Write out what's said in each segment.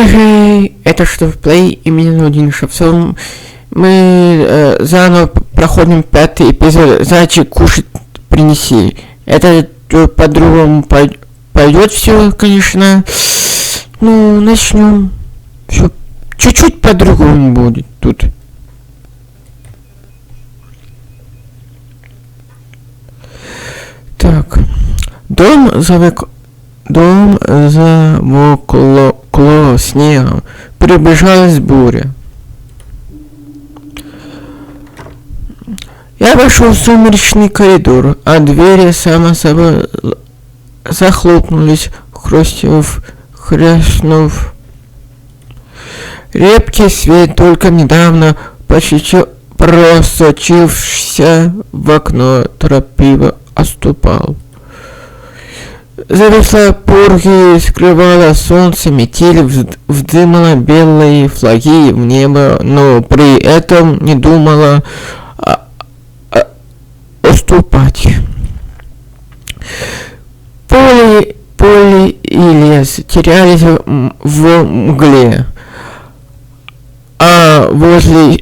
Эй, это что в плей и меня один Шапсон. Мы заново проходим 5-й эпизод. Зайчик, кушать принеси. Это по-другому пойдет все, конечно. Ну, начнем. Все чуть-чуть по-другому будет тут. Так. Дом заволокло снегом. Приближалась буря. Я вошел в сумеречный коридор, а двери само собой захлопнулись, хряснув. Репкий свет, только недавно просочившийся в окно, торопливо оступал. Зависла пурги, скрывала солнце, метель, вздымала белые флаги в небо, но при этом не думала уступать. Поле и лес терялись в мгле, а возле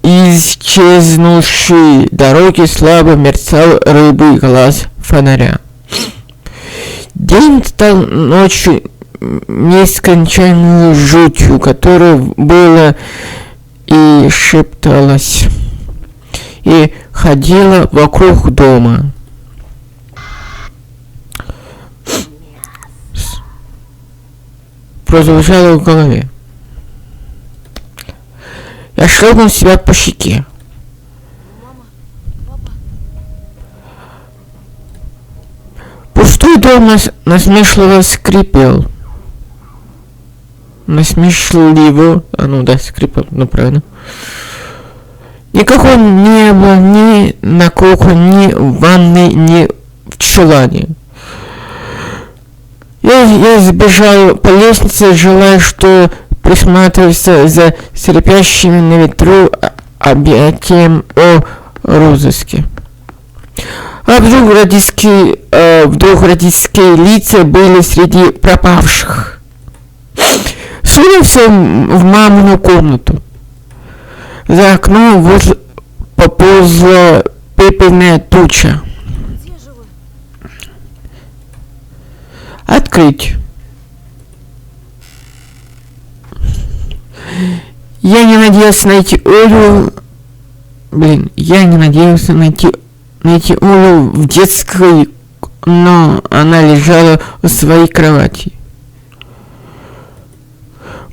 исчезнувшей дороги слабо мерцал рыбий глаз фонаря. День стал ночью нескончаемой жутью, которая была и шепталась, и ходила вокруг дома. Прозвучало в голове. Я шлепнул себя по щеке. Пустой дом насмешливо скрипел. Скрипел, правильно. Никакого не было ни на кухне, ни в ванной, ни в чулане. Я сбежал по лестнице, желая, что присматриваться за скрипящими на ветру объятием о розыске. А вдруг родительские лица были среди пропавших. Сунулся в мамину комнату. За окном поползла пепельная туча. Открыть. Я не надеялся найти Олю. Я не надеялся найти Олю в детской, но она лежала в своей кровати.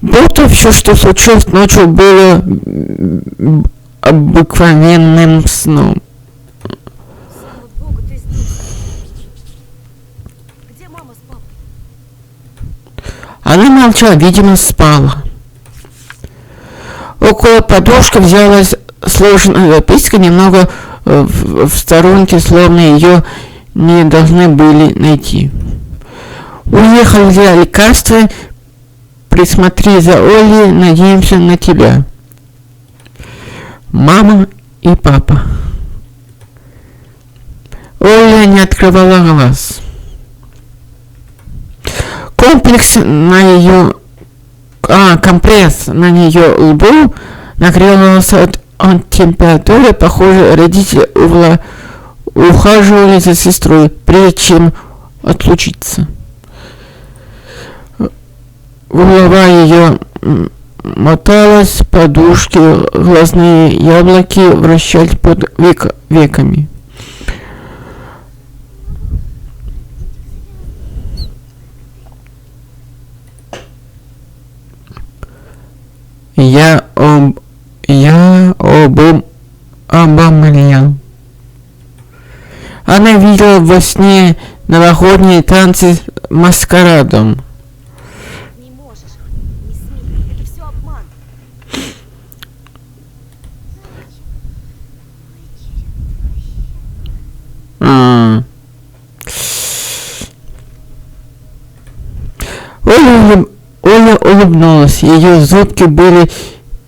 Будто все, что случилось ночью, было обыкновенным сном. Она молчала, видимо, спала. Около подушки взялась сложенная записка, немного в сторонке, словно ее не должны были найти. Уехал за лекарства. Присмотри за Олей, надеемся на тебя. Мама и папа. Оля не открывала глаз. Компресс на ее лбу нагревался от температуры. Похоже, родители ухаживали за сестрой, прежде чем отлучиться. Голова ее моталась, подушки, глазные яблоки вращались под веками. Я обомлел. Она видела во сне новогодние танцы с маскарадом. Оля улыбнулась, ее зубки были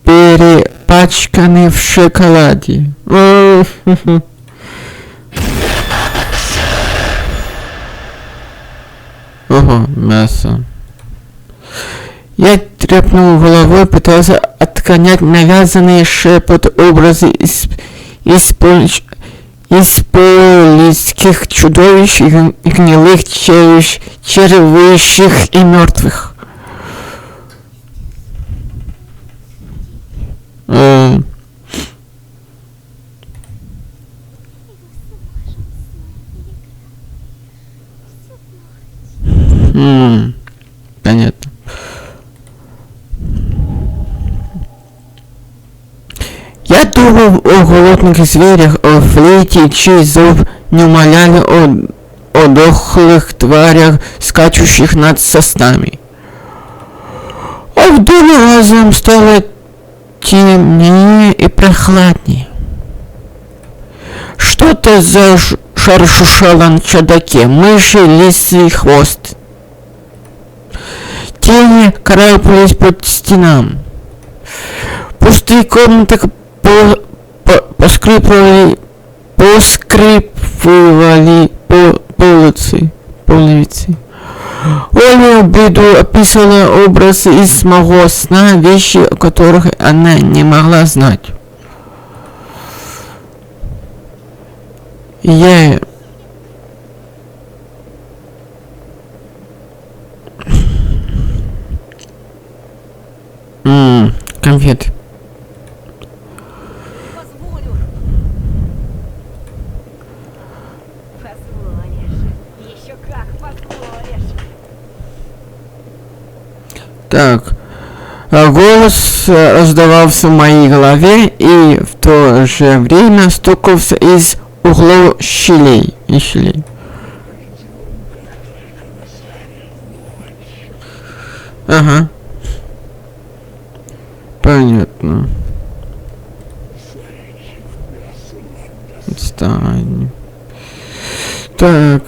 перепачканы в шоколаде. Ого, мясо. Я тряпнул головой, пытался отгонять навязанные шепот образы из полиских чудовищ и гнилых червящих и мертвых. Понятно. Я думал о голодных зверях, о флейте, чей зов не умоляли о дохлых тварях, скачущих над соснами. А в доме разом стало темнее и прохладнее. Что-то зашуршало на чердаке, мыши, лисы, хвост. Тени карабкались под стенам. Пустые комнаты поскрипывали половицы. Оля беду описала образы из моего сна, вещи, о которых она не могла знать. Я конфеты. Так, голос раздавался в моей голове и в то же время стукался из углов щелей. Ага. Понятно. Отстань. Так.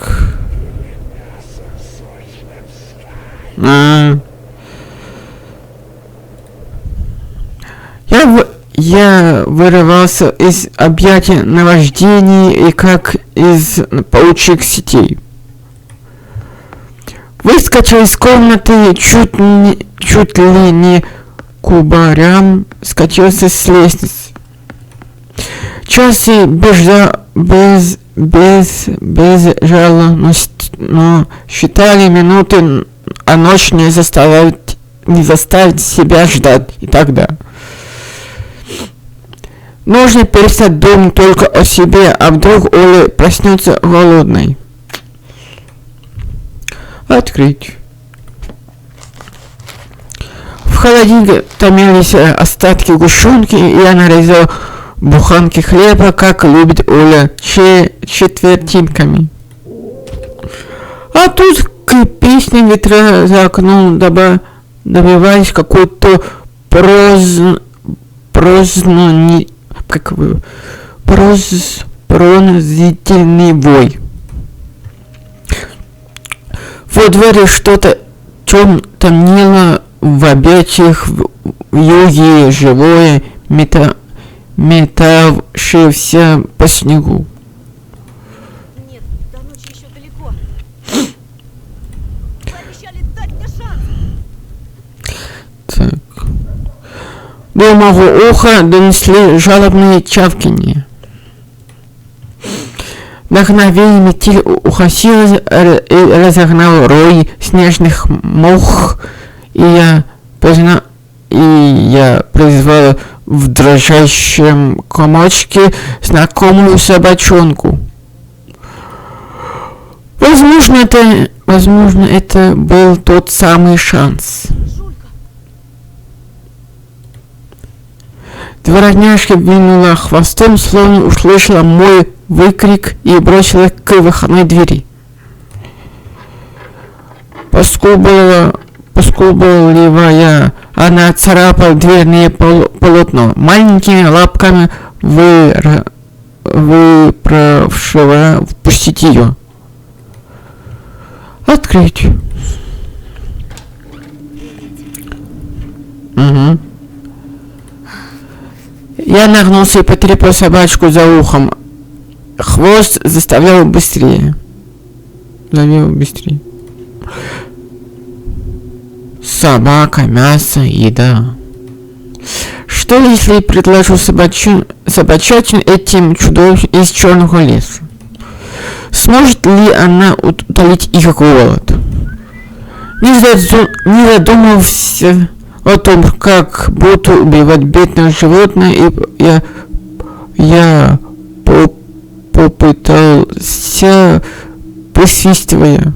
Я вырывался из объятий наваждений и как из паучьих сетей. Выскочил из комнаты, чуть ли не кубарем скатился с лестницы. Часы безжалостно, но считали минуты, а ночь не заставить себя ждать и тогда. Нужно перестать думать только о себе, а вдруг Оля проснется голодной. Открыть. В холодильнике томились остатки гущенки, и я нарезал буханки хлеба, как любит Оля, четвертинками. А тут к песне ветра за окном добивались какой-то пронзительный вой. Во дворе что-то темнело в объятиях юге, живое, метавшееся по снегу. Нет, до ночи еще далеко. Вы обещали дать мне шанс. Так. До моего уха донесли жалобные чавканье. Мгновение метель ухватилась и разогнал рой снежных мух, и я призвал в дрожащем комочке знакомую собачонку. Возможно, это был тот самый шанс. Дворняжка винула хвостом, словно услышала мой выкрик и бросила к выходной двери. Поскубливая, она царапала дверное полотно маленькими лапками, выправшего впустить ее. Открыть. Угу. Я нагнулся и потрепал собачку за ухом. Хвост заставлял быстрее. Собака, мясо, еда. Что если предложу собачатину этим чудовищам из черного леса? Сможет ли она утолить их голод? Не задумывался о том, как буду убивать бедное животное, и я попытался, присвистывая.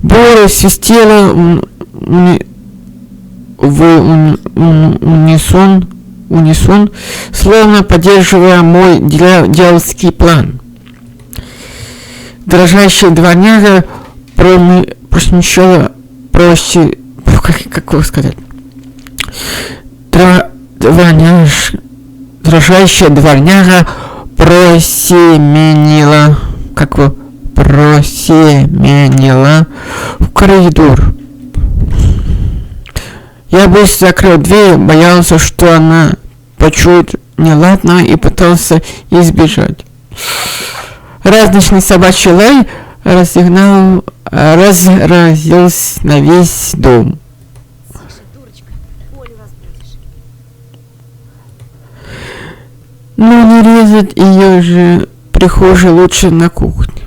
Бора свистела в унисон, словно поддерживая мой дьявольский план. Дрожащая дворняга прошничала как его сказать? Дрожащая дворняга просеменила в коридор. Я быстро закрыл дверь, боялся, что она почует неладное, и пытался избежать. Разночный собачий лай разразился на весь дом. Тише, дурочка, Олю разбудишь. Но не резать ее же в прихожей, лучше на кухне.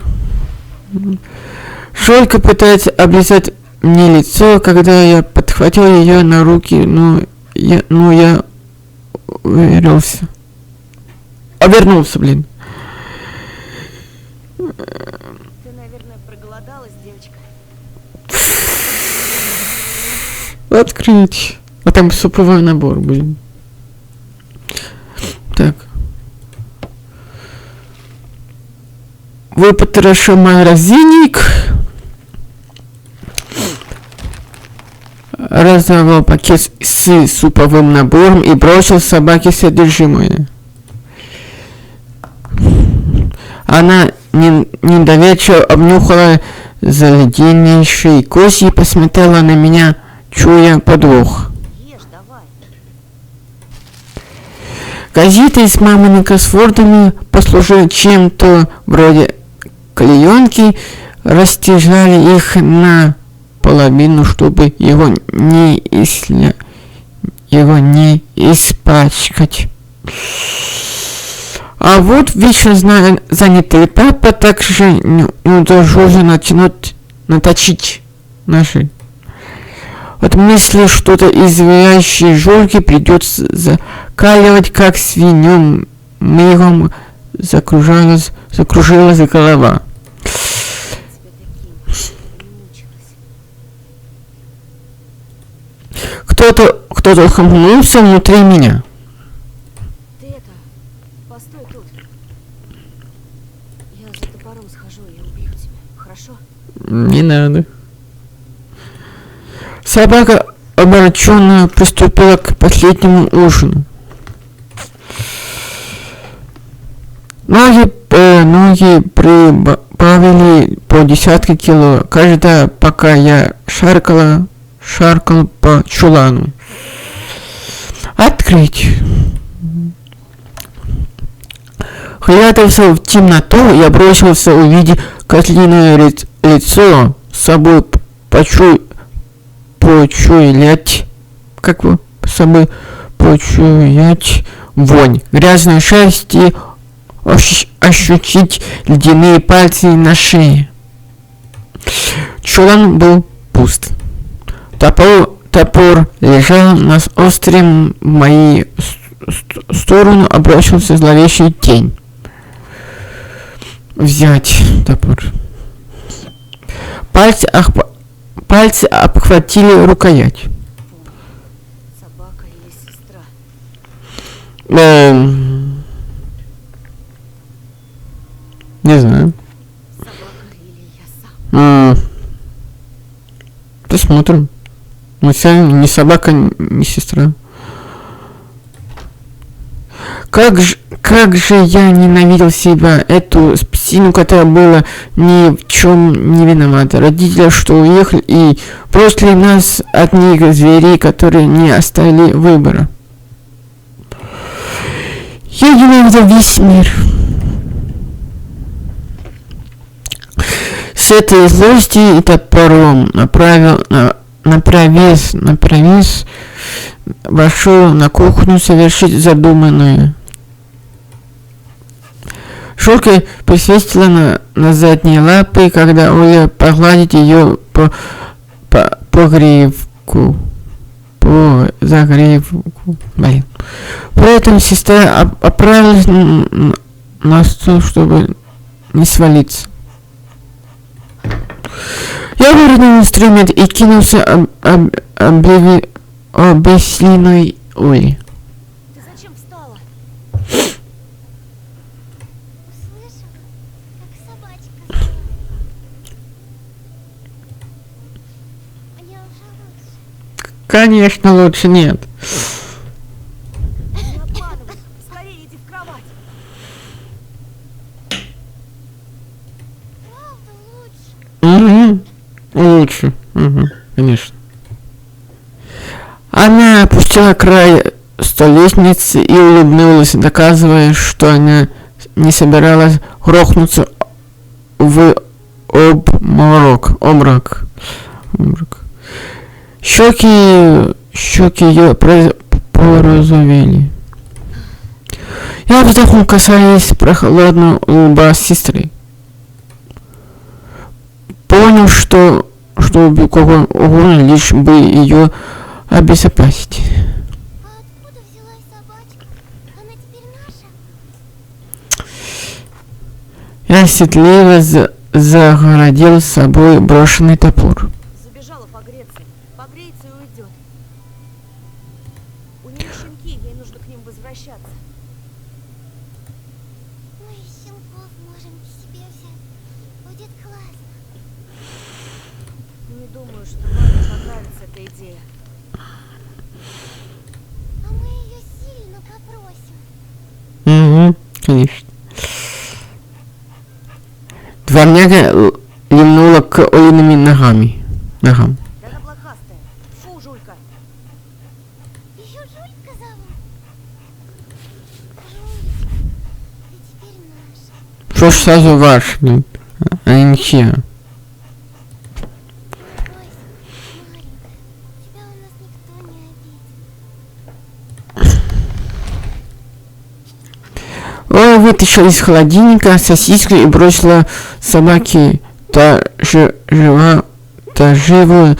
Жолька пытается облизать мне лицо, когда я подхватил ее на руки, но я обернулся, блин. Ты, наверное, проголодалась, девочка. Открыть. А там суповой набор, блин. Так. Выпотрошил морозильник. Разорвал пакет с суповым набором и бросил собаке содержимое. Она недоверчиво обнюхала заледеневшие кости и посмотрела на меня, чуя подвох. Ешь, давай. Газеты с мамиными кроссвордами послужили чем-то вроде клеенки, растяжали их на половину, чтобы его не испачкать. А вот вечно занятый папа также не удосужился наточить ножи. От мысли что-то изваящей Жорки придется закаливать, как свинью, мигом закружилась голова. Кто-то ухмыльнулся внутри меня. Ты это, постой тут. Я за топором схожу и убью тебя, хорошо? Не надо. Собака обороченно приступила к последнему ужину. Ноги прибавили по десятке кило, каждая, пока я шаркал по чулану. Открыть. Глядывался в темноту, я бросился, увидев котлиное лицо, с собой почуять вонь, грязную шерсть и ощутить ледяные пальцы на шее. Чулан был пуст. Топор лежал на острове в мою сторону, обращался зловещий тень. Взять топор. Пальцы обхватили рукоять. Собака или сестра? Не знаю. Собака или я сам? Посмотрим. Но сегодня ни собака, ни сестра. Как же я ненавидел себя, эту псину, которая была ни в чем не виновата. Родители, что уехали и бросили нас одних зверей, которые не оставили выбора. Я ненавидел весь мир. С этой злости и топором направис вошел на кухню совершить задуманное. Шурка присвистела на задние лапы, когда Оля погладит ее по загривку. Блин. При этом сестра оправилась на стол, чтобы не свалиться. Я выронил инструмент и кинулся обессиленной Оле. Ты зачем встала? Услышала, как собачка завыла. Мне уже лучше. Конечно, лучше нет. Не обманывай. Скорее иди в кровать. Правда лучше. Угу. Лучше. Угу. Конечно. Она опустила край столешницы и улыбнулась, доказывая, что она не собиралась грохнуться в обморок. Щеки ее порозовели. Я вздохнул, касаясь прохладного лба сестры. Понял, что убил кого угодно, лишь бы ее обезопасить. А откуда взялась собачка? Она теперь наша? Я стыдливо загородил с собой брошенный топор. Забежала погреться. Погреется и уйдет. У нее щенки, ей нужно к ним возвращаться. Мы из щенков можем к себе взять. Будет классно. Не думаю, что маме понравится эта идея. А мы ее сильно попросим. Угу, конечно. Дворняга льнула к Олиными ногам. Да она блохастая. Фу, Жулька. Ее Жулька зовут. Жулька, ты теперь наша. Что ж сразу ваш, блин? А не ничья. Не бойся, маленькая. Тебя у нас никто не обидит. Оля вытащила из холодильника сосиску и бросила собаке. Та живо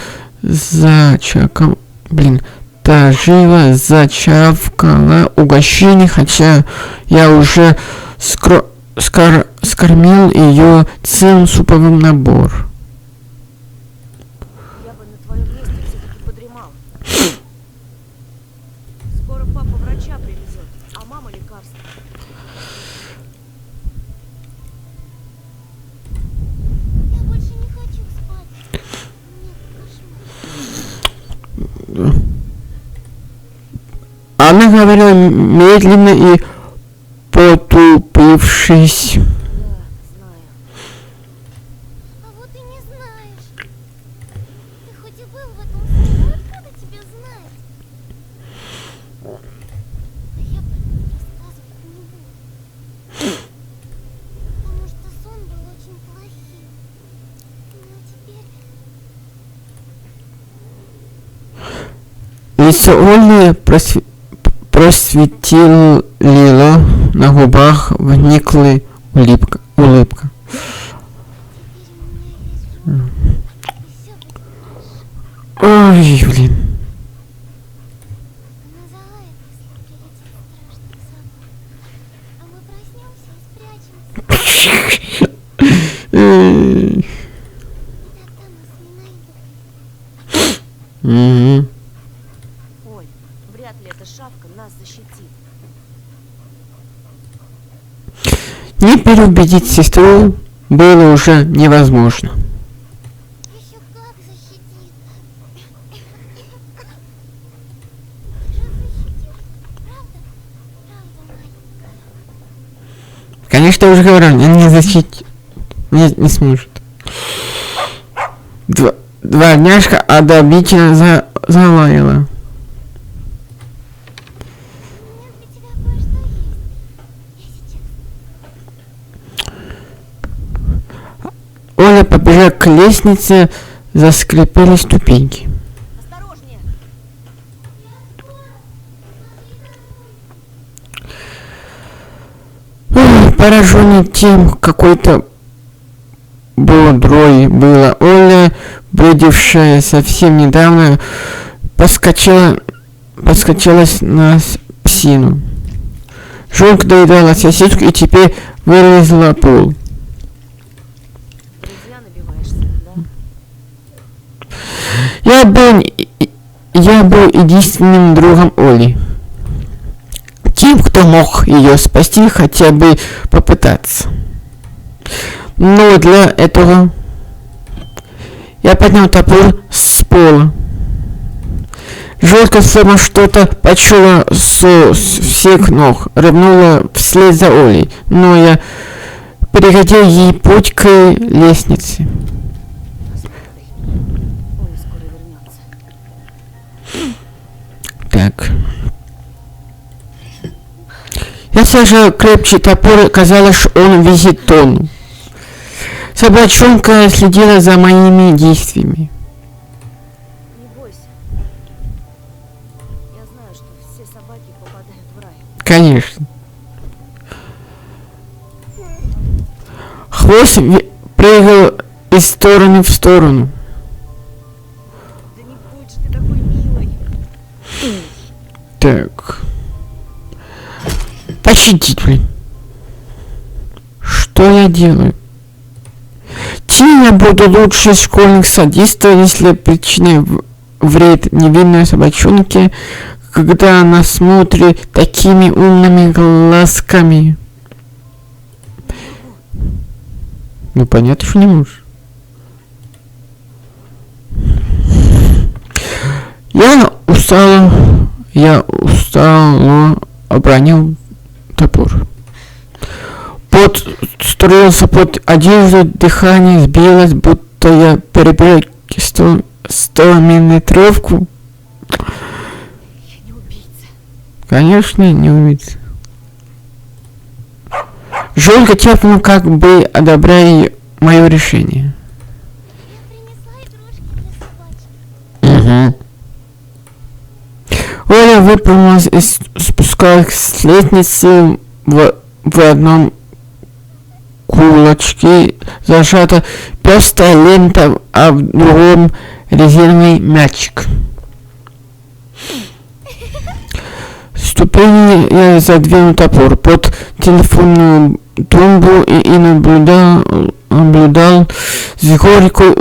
зачавкала угощение, хотя я уже скормил ее целым суповым набор. Я бы на твоем месте все-таки подремал. Скоро папа врача привезет, а мама лекарства. Я больше не хочу спать. Мне кошмар. Она говорила медленно и потупившись. Да, знаю. А вот и не знаешь. Ты хоть и был в этом сне, но откуда тебе знать? А я про это рассказывать не буду. Потому что сон был очень плохим. Но теперь... Лицо Оли просветлело, на губах вникла улыбка. Теперь у меня есть Жулька. И все будет хорошо. Ой, блин. Она залает, если прилетит страшный собак. А мы проснемся и спрячемся. И тогда нас не найдут. Угу. Оль, вряд ли эта шавка нас защитит. Не переубедить сестру было уже невозможно. Еще как защитит. Ты же защитишь, правда? Правда, маленькая. Конечно, я уже говорил, она не защитит. Не сможет. Дворняжка одобрительно залаяла. У меня для тебя кое-что есть. Я сейчас. Оля побежал к лестнице, заскрипели ступеньки. Осторожнее. Пораженный тем, какой-то бодрой была Оля, бредившая совсем недавно, подскочилась на псину. Жонка доедала соседку и теперь вылезла пол. Друзья набиваешься, да? Я был единственным другом Оли. Тем, кто мог ее спасти, хотя бы попытаться. Но для этого я поднял топор с пола. Жёлтка сама что-то почула с всех ног, рванула вслед за Олей, но я перегородил ей путь к лестнице. Оля скоро вернется. Так. Я сажал крепче топор, казалось, что он висит тонну. Собачонка следила за моими действиями. Не бойся. Я знаю, что все собаки попадают в рай. Конечно. Хвост прыгал из стороны в сторону. Да не будь же ты такой милой. Так. Пощадите. Что я делаю? Тем я буду лучше школьных садистов, если причиняю вред невинной собачонке, когда она смотрит такими умными глазками. Ну понятно, что не можешь. Я устало обронил топор. Пот струился под одежду, дыхание сбилось, будто я перебрал 100-метровку. Я не убийца. Конечно, не убийца. Жонка тяпнула, как бы одобряя мое решение. Я принесла игрушки для собачки. Угу. Оля выпрямилась и спускалась с лестницы в одном кулачке зажата пёстрая лента, а в другом резервный мячик. Ступени я задвинул топор под телефонную тумбу и наблюдал с горькой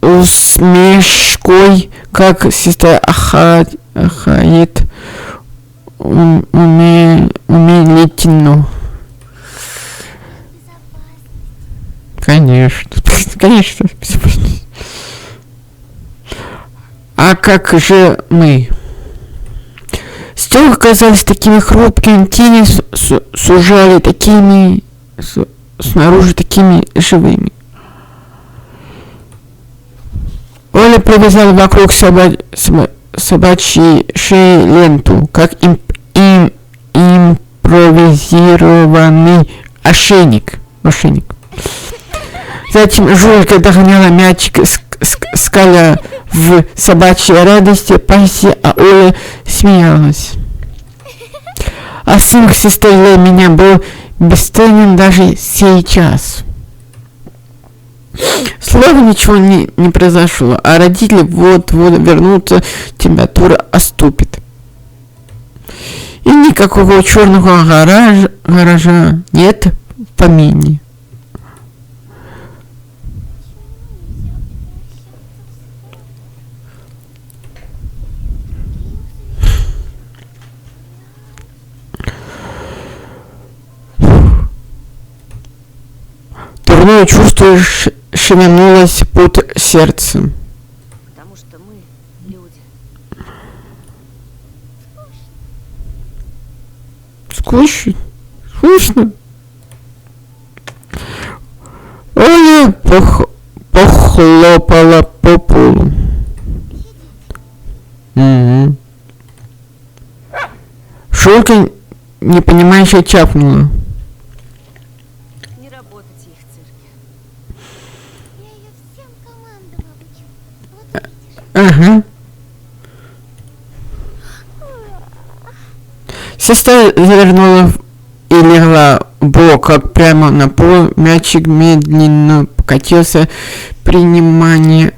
усмешкой, как сестра ахает умилительно. Конечно, конечно, безопасность. А как же мы? Стекла казались такими хрупкими, тени сужали такими, снаружи такими живыми. Оля привязала вокруг собачьей шеи ленту, как импровизированный ошейник. Затем Жулька догоняла мячик, скаля в собачьей радости, паси, а Оля смеялась. А сын сестры для меня был бесценен даже сейчас. Слава ничего не произошло, а родители вот-вот вернутся, температура оступит. И никакого черного гаража нет в помине. Дурное чувство шевельнулось под сердцем. Потому что мы люди. Скучно. Оля похлопала по полу. Угу. Шурка непонимающе чапнула. Не работать в их цирке. Ага. Сестра завернула и легла в бок, как прямо на пол. Мячик медленно покатился, приманивая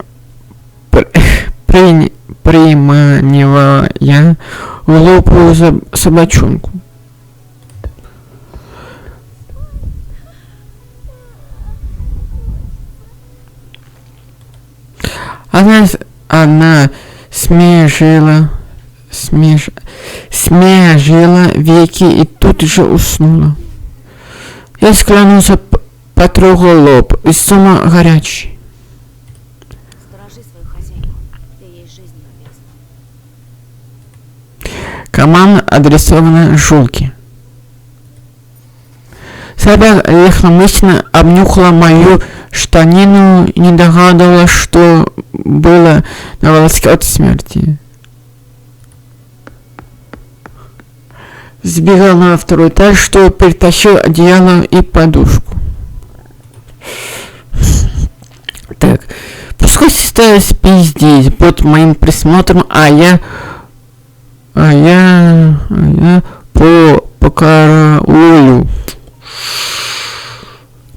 глупую собачонку. Она смежила веки и тут же уснула. Я склонился, потрогал лоб, и сумма горячий. Сторожи свою хозяйку. Ты ей жизнью обязан. Команда адресована Жулке. Собака легкомысленно обнюхала мою штанину и не догадывалась, что было на волоске от смерти. Сбегал на второй этаж, что перетащил одеяло и подушку. Так, пускай сестра спит здесь под моим присмотром, а я покараулю.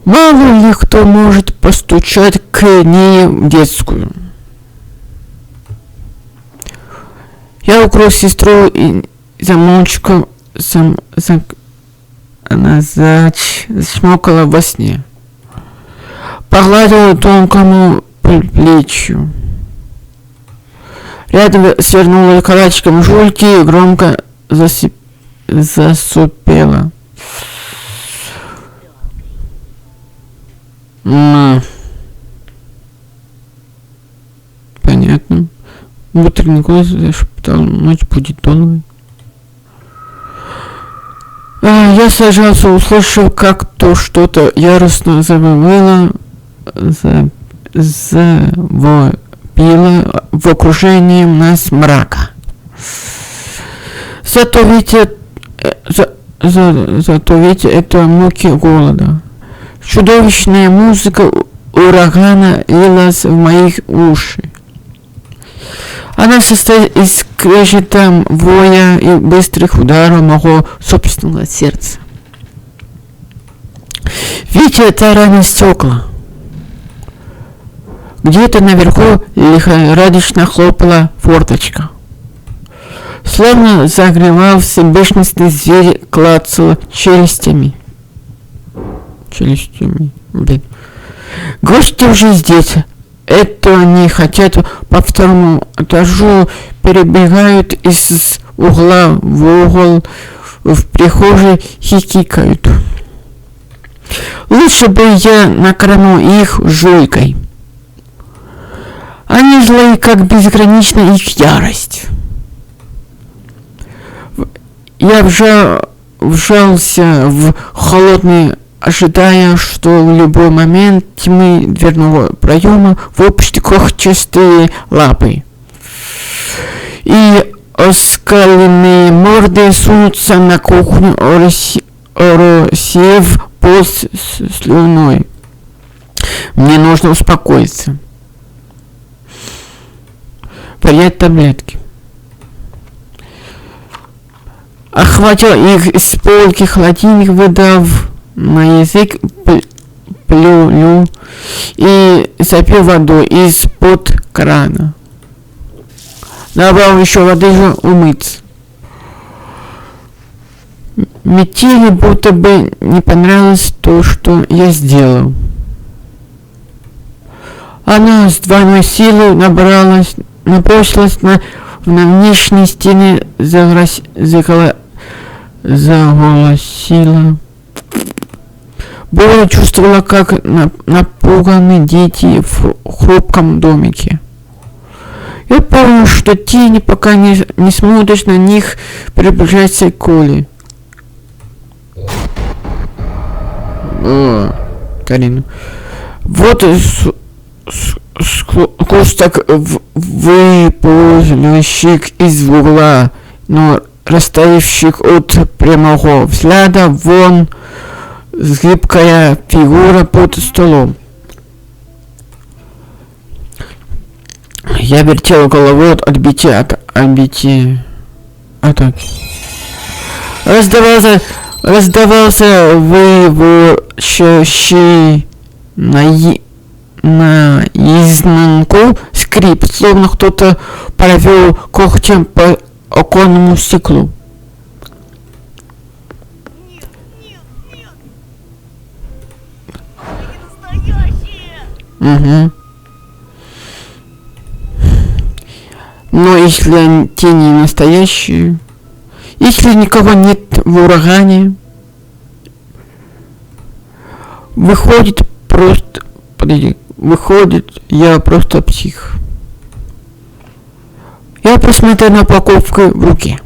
Мало ли кто может постучать к ней в детскую. Я укрыл сестру и замолчку. Она зачмокала во сне. Погладила тонкому плечу. Рядом свернула калачиком Жульки и громко засупела. Понятно. Утренний зашептал, ночь будет долгой. Я сажался, услышав, как то что-то яростно завывало, завопило в окружении нас мрака. Зато ведь это муки голода. Чудовищная музыка урагана лилась в моих уши. Она состоит из скрежета, воя и быстрых ударов моего собственного сердца. Видите, тараны стекла. Где-то наверху лихорадочно хлопала форточка. Словно загревался бешеный зверь, клацал челюстями. Блин. Гости уже здесь. Это они хотят по второму этажу, перебегают из угла в угол, в прихожей хихикают. Лучше бы я накормил их жуйкой. Они злые, как безгранична их ярость. Я вжался в холодный, ожидая, что в любой момент тьмы дверного проема выпустят когтистые лапы. И оскаленные морды сунутся на кухню, оросев пол слюной. Мне нужно успокоиться. Принять таблетки. Охватил их из полки холодильник, выдав на язык плюнул и запил водой из-под крана. Набрал еще воды, же умыться. Метели будто бы не понравилось то, что я сделал. Она с двойной силой набросилась на внешней стене, заголосила. Боля чувствовала, как напуганы дети в хрупком домике. Я помню, что тени, пока не смотришь на них, приближается к Коле. Карина. Вот кусток выползающий из угла, но растаявший от прямого взгляда вон гибкая фигура под столом. Я вертел головой от отбития атаки. Раздавался выводящий наизнанку скрип, словно кто-то провел когтем по оконному стеклу. Нет. Они настоящие. Угу. Но если тени настоящие, если никого нет в урагане, выходит, я просто псих. Я посмотрел на упаковку в руке.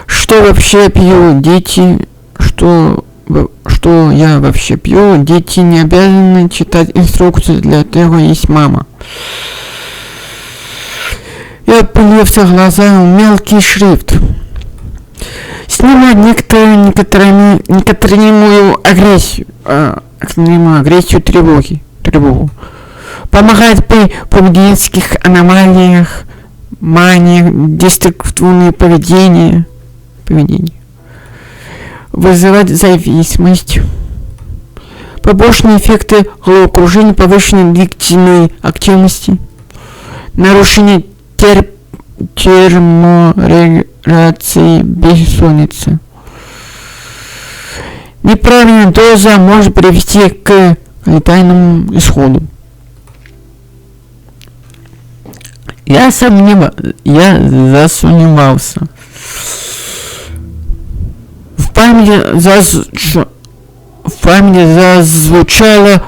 Что вообще пью дети? Что я вообще пью? Дети не обязаны читать инструкцию, для этого есть мама. Я полился глаза в мелкий шрифт. Снимать некоторую агрессию, тревогу. Помогает при поведенческих аномалиях, маниях, деструктивное поведение. Вызывать зависимость. Побочные эффекты головокружения, повышенной двигательной активности, нарушение терморегуляции, бессонница. Неправильная доза может привести к летальному исходу. Я засомневался. В памяти зазвучало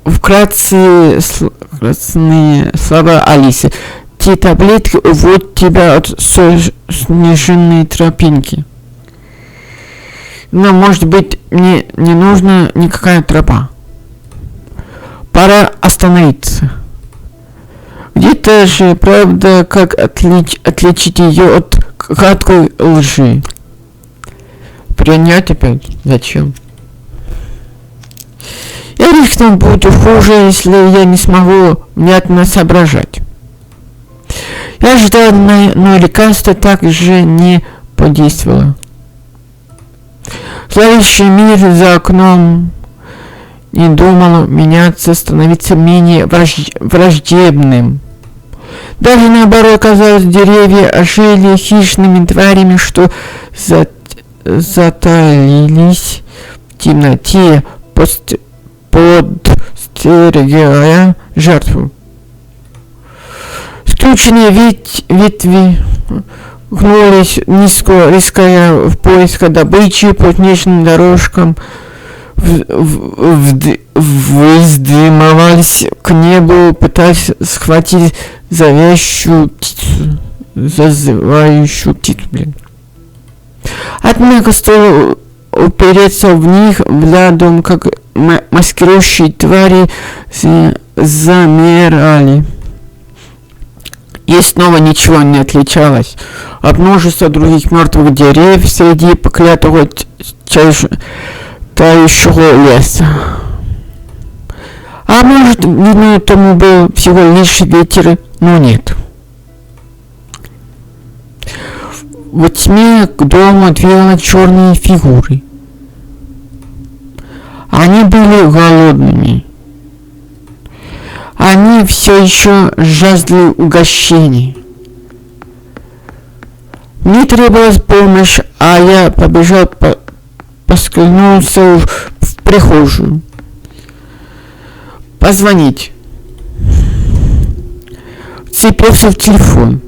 вкратце слова Алисы. Те таблетки уводят тебя от снежной тропинки. Но, может быть, мне не нужна никакая тропа. Пора остановиться. Где-то же правда, как отличить ее от гадкой лжи. Принять опять? Зачем? Я рискну буду хуже, если я не смогу внятно соображать. Я ждал, но лекарство также не подействовало. Зловещий мир за окном не думал меняться, становиться менее враждебным. Даже наоборот, казалось, деревья ожили хищными тварями, что затаились в темноте, подстерегая жертву. Скрученные ветви гнулись низко, риская в поиске добычи по снежным дорожкам, вздымывались к небу, пытаясь схватить зазывающую птицу, Однако стоило упереться в них взглядом, как маскирующие твари замирали. И снова ничего не отличалось от множества других мертвых деревьев среди проклятого тающего леса. А может, виной тому был всего лишь ветер, но нет. В тьме к дому двигались черные фигуры. Они были голодными. Они все еще жаждали угощений. Мне требовалась помощь, а я побежал, поскользнулся в прихожую. Позвонить. Вцепился в телефон.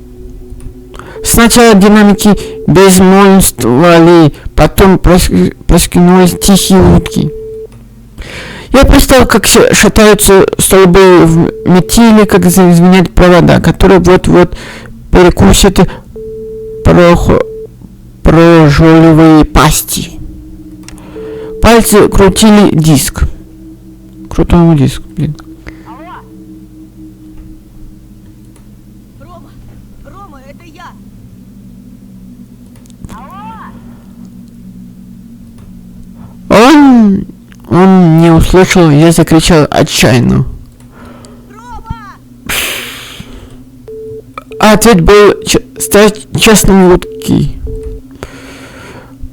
Сначала динамики безмолвствовали, потом проскинулись тихие утки. Я представил, как шатаются столбы в метели, как звенят провода, которые вот-вот перекусят прожорливые пасти. Пальцы крутили диск. Крутому диск, блин. Алло! Рома, это я! Алло! Он не услышал, я закричал отчаянно. Рома! А ответ был стать честным утки.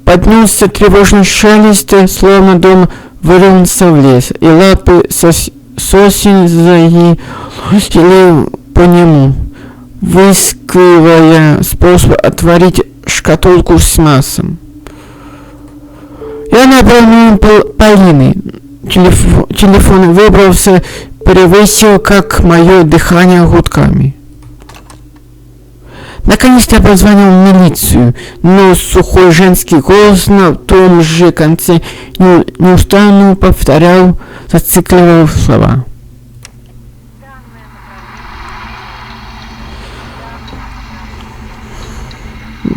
Поднялся тревожный шелест, словно дом вырвался в лес, и лапы сосен заелили по нему, выискивая способ отворить шкатулку с массом. Я набрал номер Полины. Телефон выбрался, превысил как мое дыхание гудками. Наконец-то я позвонил в милицию, но сухой женский голос на том же конце неустанно повторял, зацикливая слова.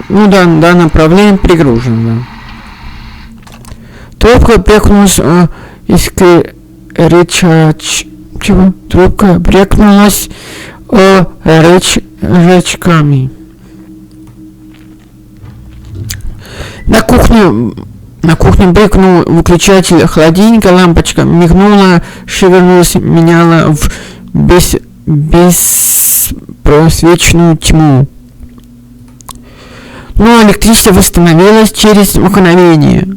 Ну да, направление пригружено. Трубка брякнулась Трубка брякнулась рычагами. На кухне брякнул выключатель холодильника, лампочка мигнула, шевельнулась, меняла в беспросвечную тьму. Но электричество восстановилось через мгновение.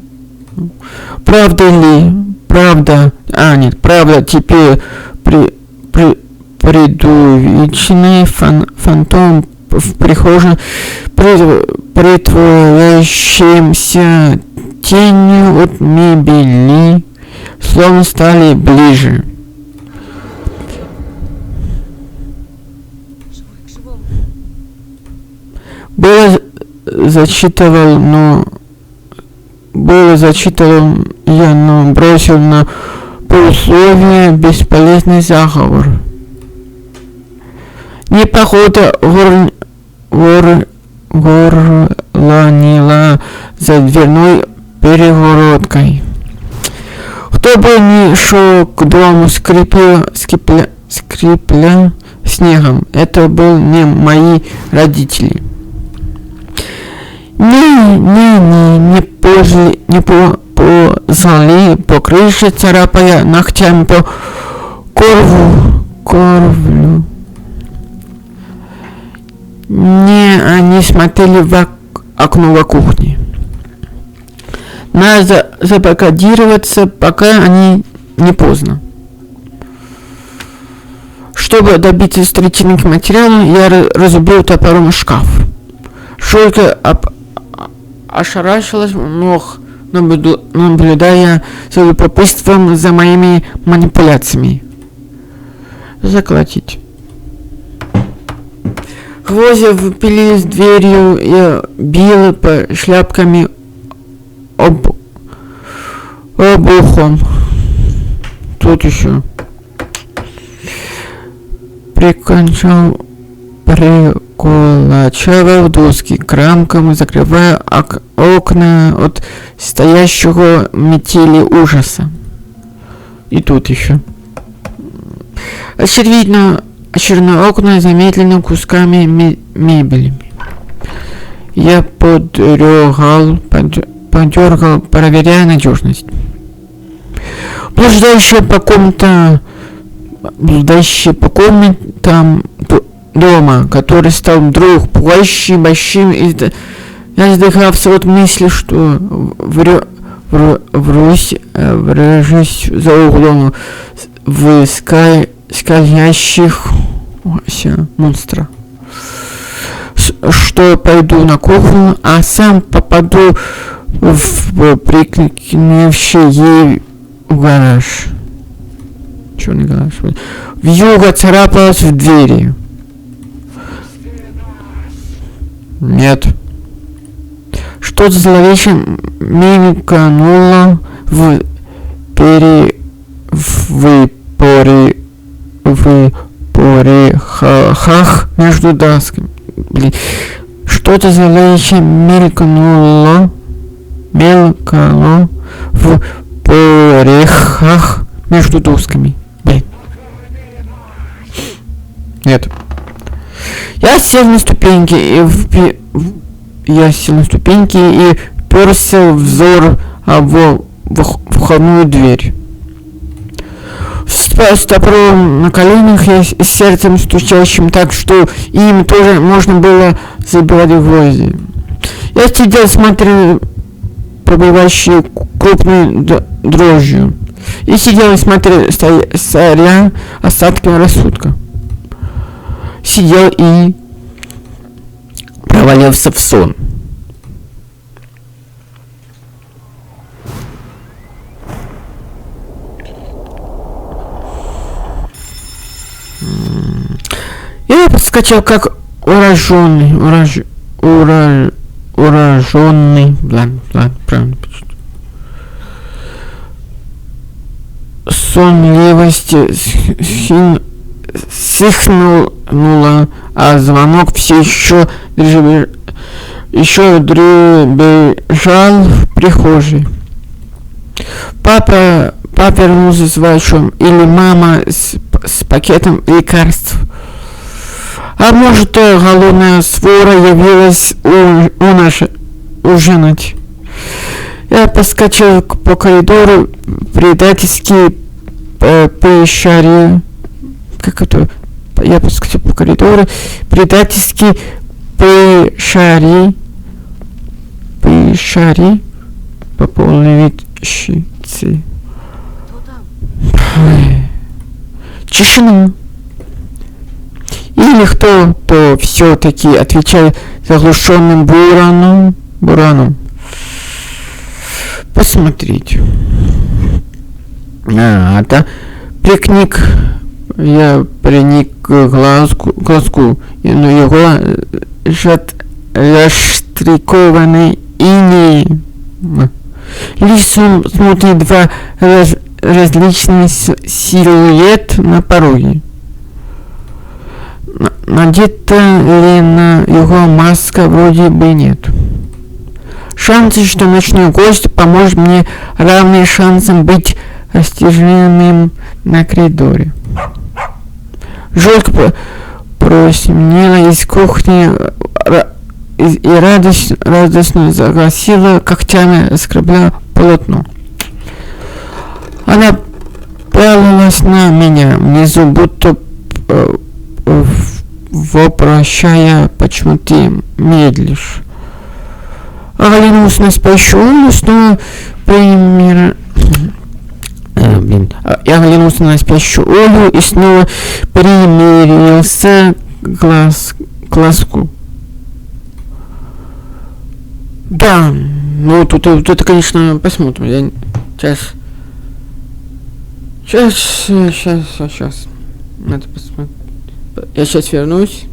Правда ли? Правда? Нет, правда, теперь предувеченный фантом в прихожей, притворяющимся тенью от мебели, словно стали ближе. Было зачитывал я, но бросил на полусловие бесполезный заговор. Непохода горланила за дверной перегородкой. Кто бы ни шел к дому, скрипля снегом, это был не мои родители. Не ползали по крыше, царапая ногтями по ковру. Они смотрели в окно во кухне. Надо забаррикадироваться, пока не поздно. Чтобы добиться строительных материалов, я разрубил топором шкаф. Шурка ошарашилась, наблюдая с любопытством за моими манипуляциями. Заколотить. Гвозди впились в дверью, я бил по шляпками обухом. Тут еще. Приколачивал доски к рамкам, закрывая окна от стоящего метели ужаса. И тут еще. Очередное окна замедленно кусками мебели. Я подергал, проверяя надежность. Блуждающие по комнатам дома, который стал вдруг пугающим, большим, я задыхался от мысли, что врежусь за углом в скользящихся монстра, что пойду на кухню, а сам попаду в прикликнувший ей в гараж. Черный гараж. Вьюга царапалась в двери. Нет. Что-то зловеще мелькнуло в порехах между досками. Что-то зловеще мелькнуло в порехах между досками. Нет. Я сел на ступеньки и вперся взор в входную дверь. с топором на коленях и с сердцем стучащим так, что им тоже можно было забивать гвозди. Я сидел, смотрел пробивающие крупной дрожью. И сидел и смотрел, соря остатки рассудка. Сидел и провалился в сон. Я подскочил как ураженный, правильно пишет. Сонливость сыхнула, а звонок все еще дребезжал в прихожей. Папа вернулся с врачом, или мама с пакетом лекарств. А может, голодная свора явилась ужинать. Я подскочил по коридору, предательски поишарил. Как это? Я подскочил по коридору, предательски поишари по полной вещице. Тишина. Или кто-то все-таки отвечал заглушенным бураном. Посмотрите. Это прикник. Я приник к глазку, но его заштрикованный инеем. Лишь смутные два различные силуэт на пороге. Надета ли на его маска, вроде бы нет. Шансы, что ночной гость поможет мне, равны шансам быть растерянным на коридоре. Жутко просемнело из кухни и радостно загласила, когтями скребла полотно. Она пялилась на меня внизу, будто вопрошая, почему ты медлишь. Оглянулся на спящую Олю, снова Я оглянулся на спящую Олю и снова примерился к глазку. Да, ну тут, конечно, посмотрим. Я сейчас. Надо посмотреть. Я сейчас вернусь.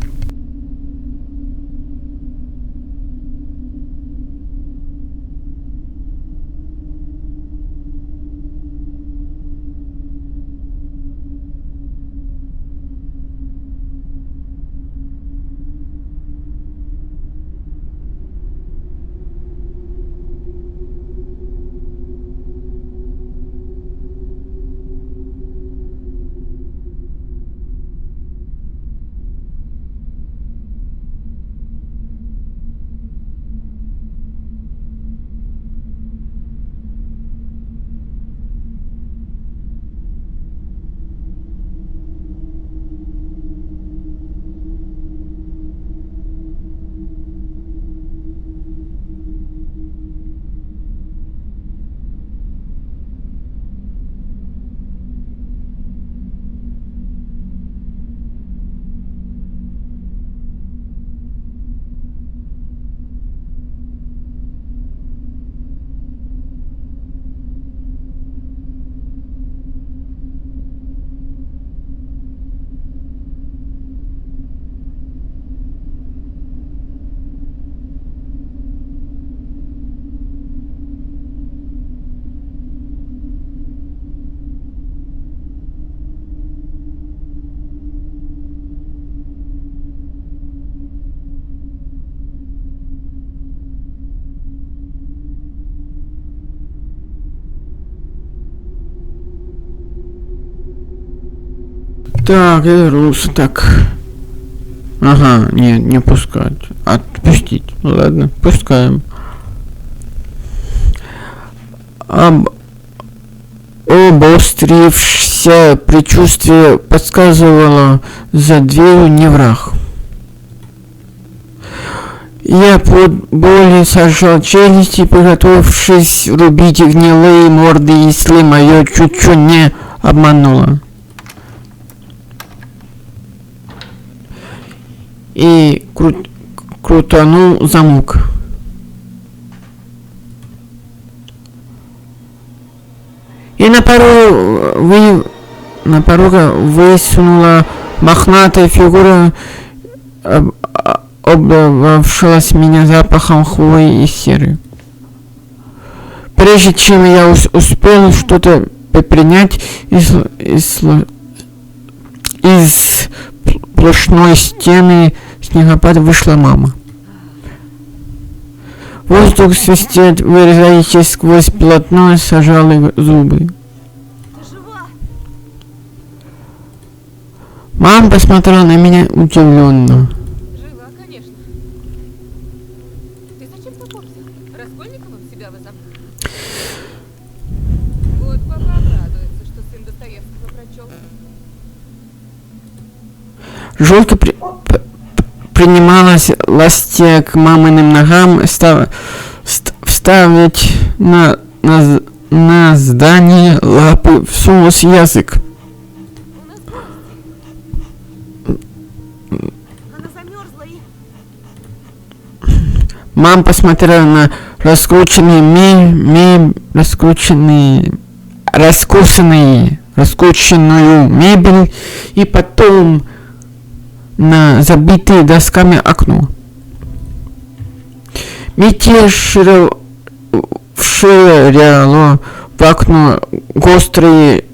Так, я вернулся. Так. Ага, не пускать. Отпустить. Ладно, пускаем. Обострившись Все предчувствие подсказывало, за дверью не враг. Я под боли сожал челюсти, приготовившись рубить гнилые морды, если мое чуть-чуть не обмануло. И крутанул замок. И на порога высунула мохнатая фигура, обдававшись меня запахом хвои и серы. Прежде чем я успел что-то предпринять, из сплошной стены снегопада вышла мама. Воздух свистит, вырезающий сквозь полотно, сажал зубы. Ты жива? Мама посмотрела на меня удивленно. Жива, конечно. Ты зачем топор взял? Раскольниковым себя возомнил? Вот папа обрадуется, что сын Достоевского прочел. Жёлтка принималась ластя к маминым ногам, вставить на здание лапы, всунулся язык. У нас она замерзла и... Мама посмотрела на раскрученную мебель и потом на забитые досками окно. Метель вширяло в окно острые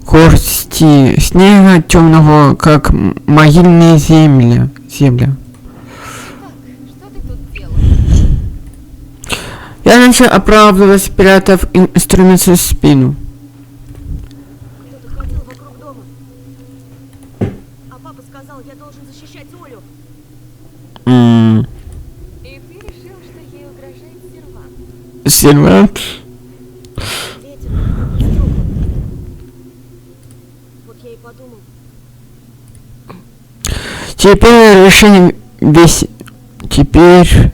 горсти снега, темного, как могильная земля. Что ты тут делал? Я начал оправдывать, спрятав инструмент за спину. Кто-то ходил вокруг дома. А папа сказал, я должен защищать Олю. И ты решил, что ей угрожает сервант? Сервант? Ветер, стекла. Вот я и подумал. Теперь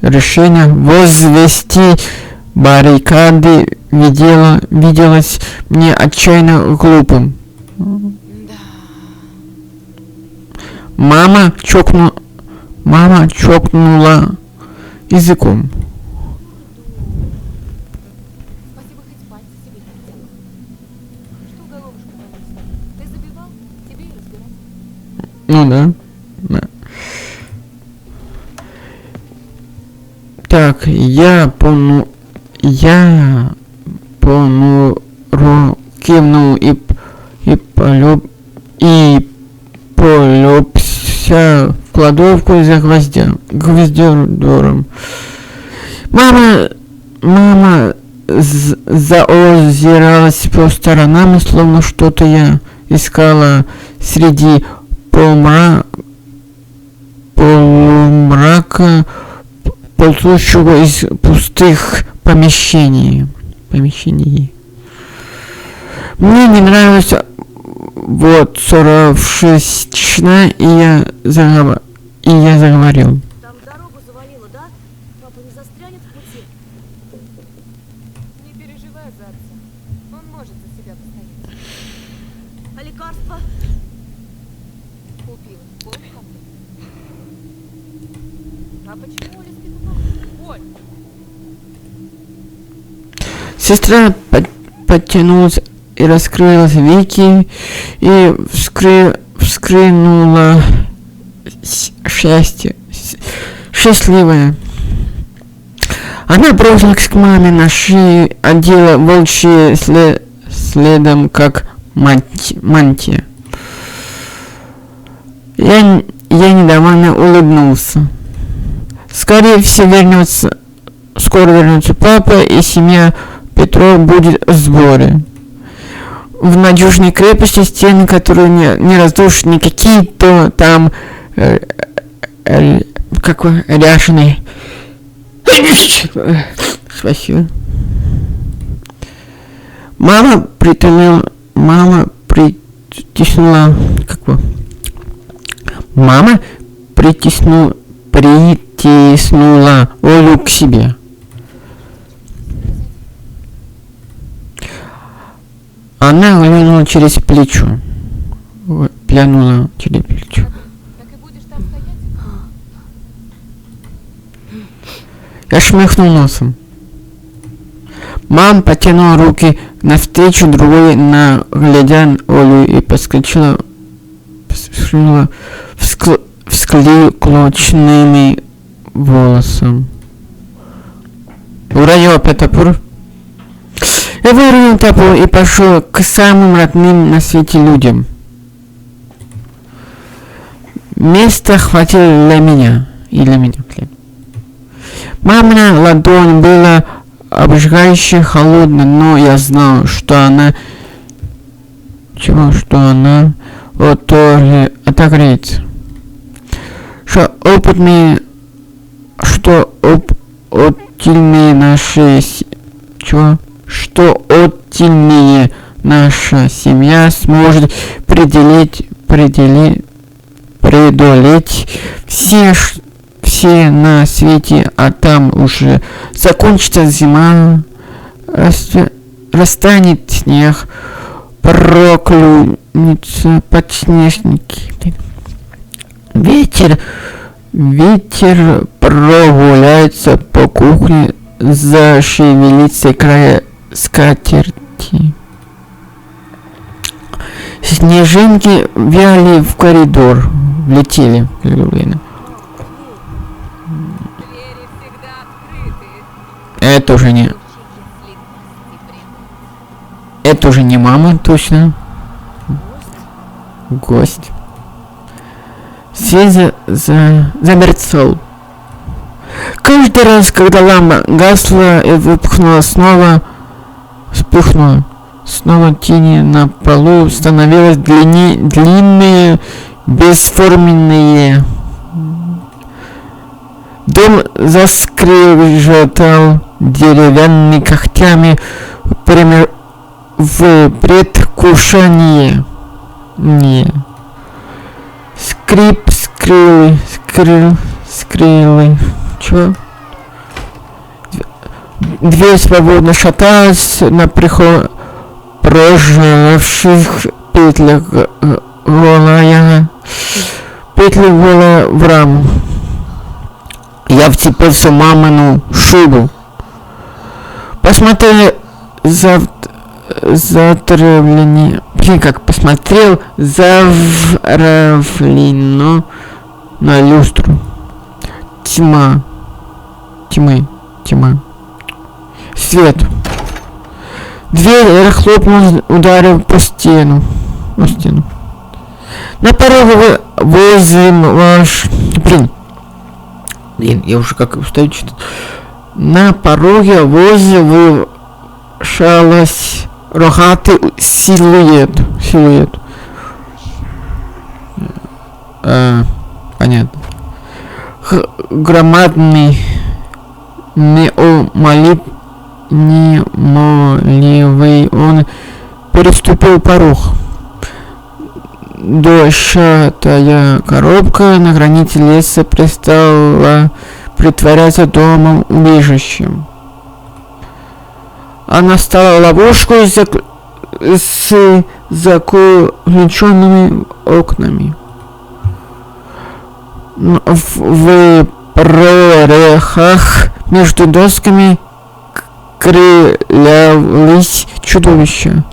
решение возвести баррикады виделось мне отчаянно глупым. Да. Мама чокнула языком. Спасибо, хоть пальцы себе не отделал. Что головушку болит? Ты забивал? Тебе и разбирать. Ну да. Так, я понуро кивнул и полёбся в кладовку за гвоздёром. Мама заозиралась по сторонам, словно что-то я искала среди полумрака, ползущего из пустых помещений. Мне не нравилось вот ссоровшись тишина, и я заговорил. Там дорогу завалило, да? Папа не застрянет в пути? Не переживай за отца. Он может за себя постоять. А лекарства? Купил. Помнишь, папа? А почему Оля спит у дома? Оль! Сестра подтянулась и раскрыла веки, и вскрынула счастливая. Она бросилась к маме на шею, одела волчьи следом, как мантия. Я недовольно улыбнулся. Скорее всего, скоро вернется папа, и семья Петров будет в сборе. В надежной крепости, стены, которые не разрушат никакие, то там какой ряженый. Спасибо. Мама притиснула, мама притиснула Олю к себе. Она глянула через плечо. Глянула через плечо. Так и будешь там стоять? Я шмыхнул носом. Мама потянула руки навстречу другой, глядя Олю, и подскочила всклоченными волосом. Уронила опять топор. Я выронил топор и пошел к самым родным на свете людям. Места хватило для меня. И для меня. Мамина ладонь была обжигающе холодной, но я знал, что она отогреется. Что опытные наша семья сможет преодолеть все на свете, а там уже закончится зима, растянет снег, проклюнется подснежники. Ветер прогуляется по кухне, зашевелится края скатерти. Снежинки вяли в коридор, влетели. Двери всегда открыты. Это уже не... Если гости придут. Это уже не мама, точно. Гость. Свет замерцал. Каждый раз, когда лампа гасла и вспыхнула, снова тени на полу становились длинные, бесформенные. Дом заскрежетал деревянными когтями в предвкушении. Скрип скрылы. Чё? Дверь свободно шаталась на прожжавших петлях голая в раму. Я вцепился в мамину шубу. Посмотрел затравленно на люстру. Тьма. Свет. Дверь хлопнула, ударив по стену. На пороге возле я уже как устаю читать. На пороге возле вышалась рогатый силуэт. Понятно. Громадный неумолимый, он переступил порог. Дощатая коробка на границе леса перестала притворяться домом-убежищем. Она стала ловушкой с заключенными окнами. В прорехах между досками крылялись чудовища.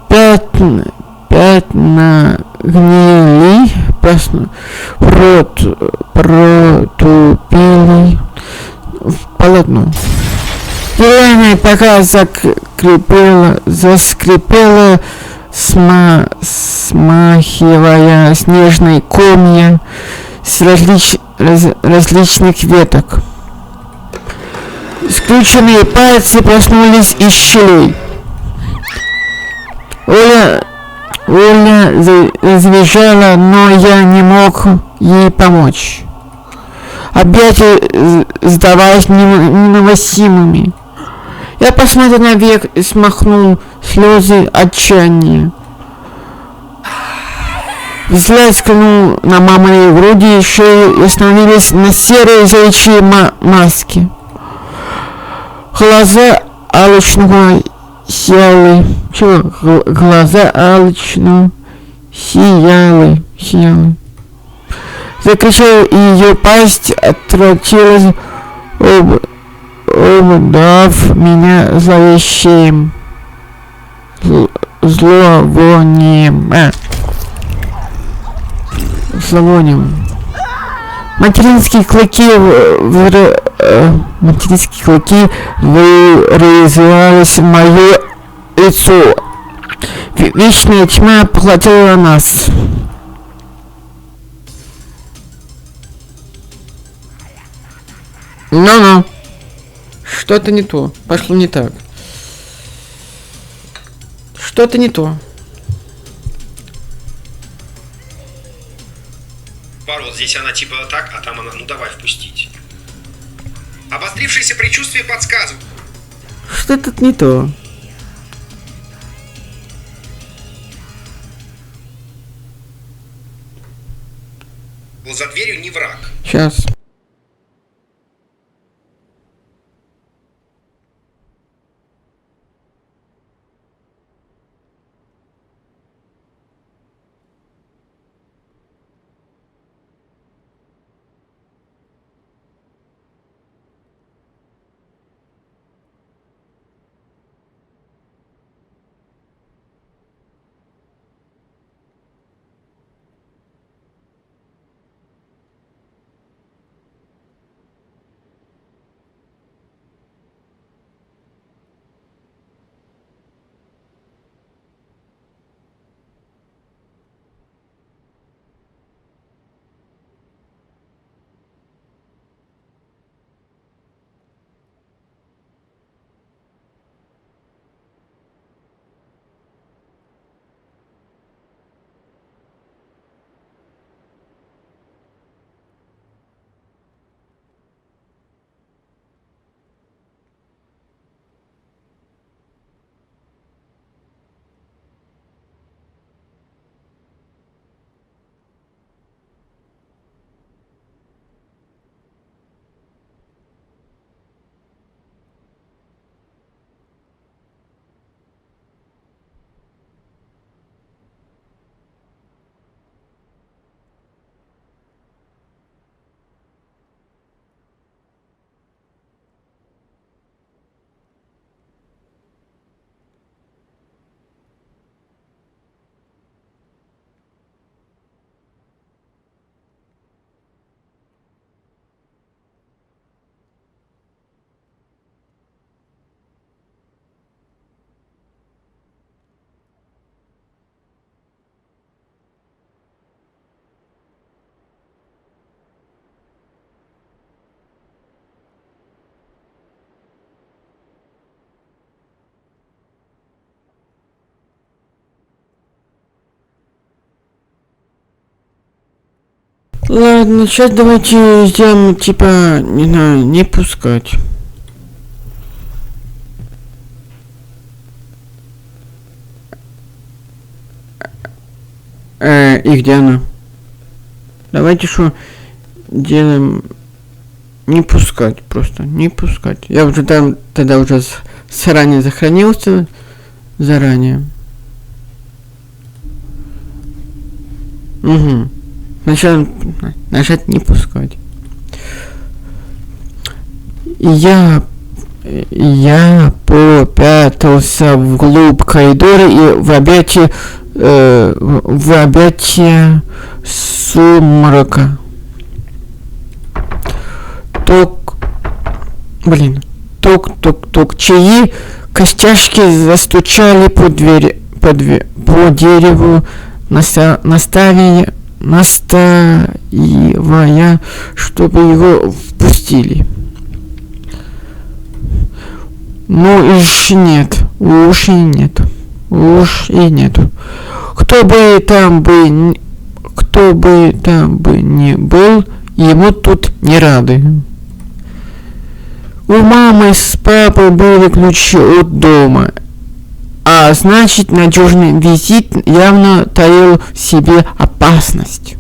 Пятна гнили, протупили в полотно. Деревья пока заскрипела, смахивая снежные комья с различных веток. Скрюченные пальцы проснулись из щелей. Оля завизжала, но я не мог ей помочь. Объятия сдавались невыносимыми. Я посмотрел наверх и смахнул слезы отчаяния. Взгляд скользнул на маминой груди и шею и остановились на серой заячьей маске. Глаза алчного сияли. Чего? Глаза алчного сияли. Закричал, и ее пасть отвратилась, обдав меня зловещим зловонием. Материнские клыки вырезались в мое лицо. Вечная тьма поглотила нас. Ну-ну. Что-то не то. Пошло не так. Что-то не то. Пар, вот здесь она типа так, а там она, ну давай впустить. Обострившееся предчувствие подсказывает. Что-то не то. За дверью не враг. Сейчас. Ладно, сейчас давайте сделаем, типа, не знаю, не пускать. И где она? Давайте что делаем? Не пускать, просто не пускать. Я уже там тогда уже заранее сохранился. Заранее. Угу. Нажать не пускать. Я попятился вглубь коридора и в объятия сумрака. Ток, чьи костяшки застучали по дереву, настаивая, чтобы его впустили. Ну уж и нету. Кто бы там ни был, ему тут не рады. У мамы с папой были ключи от дома. А значит, надежный визит явно таил в себе опасность.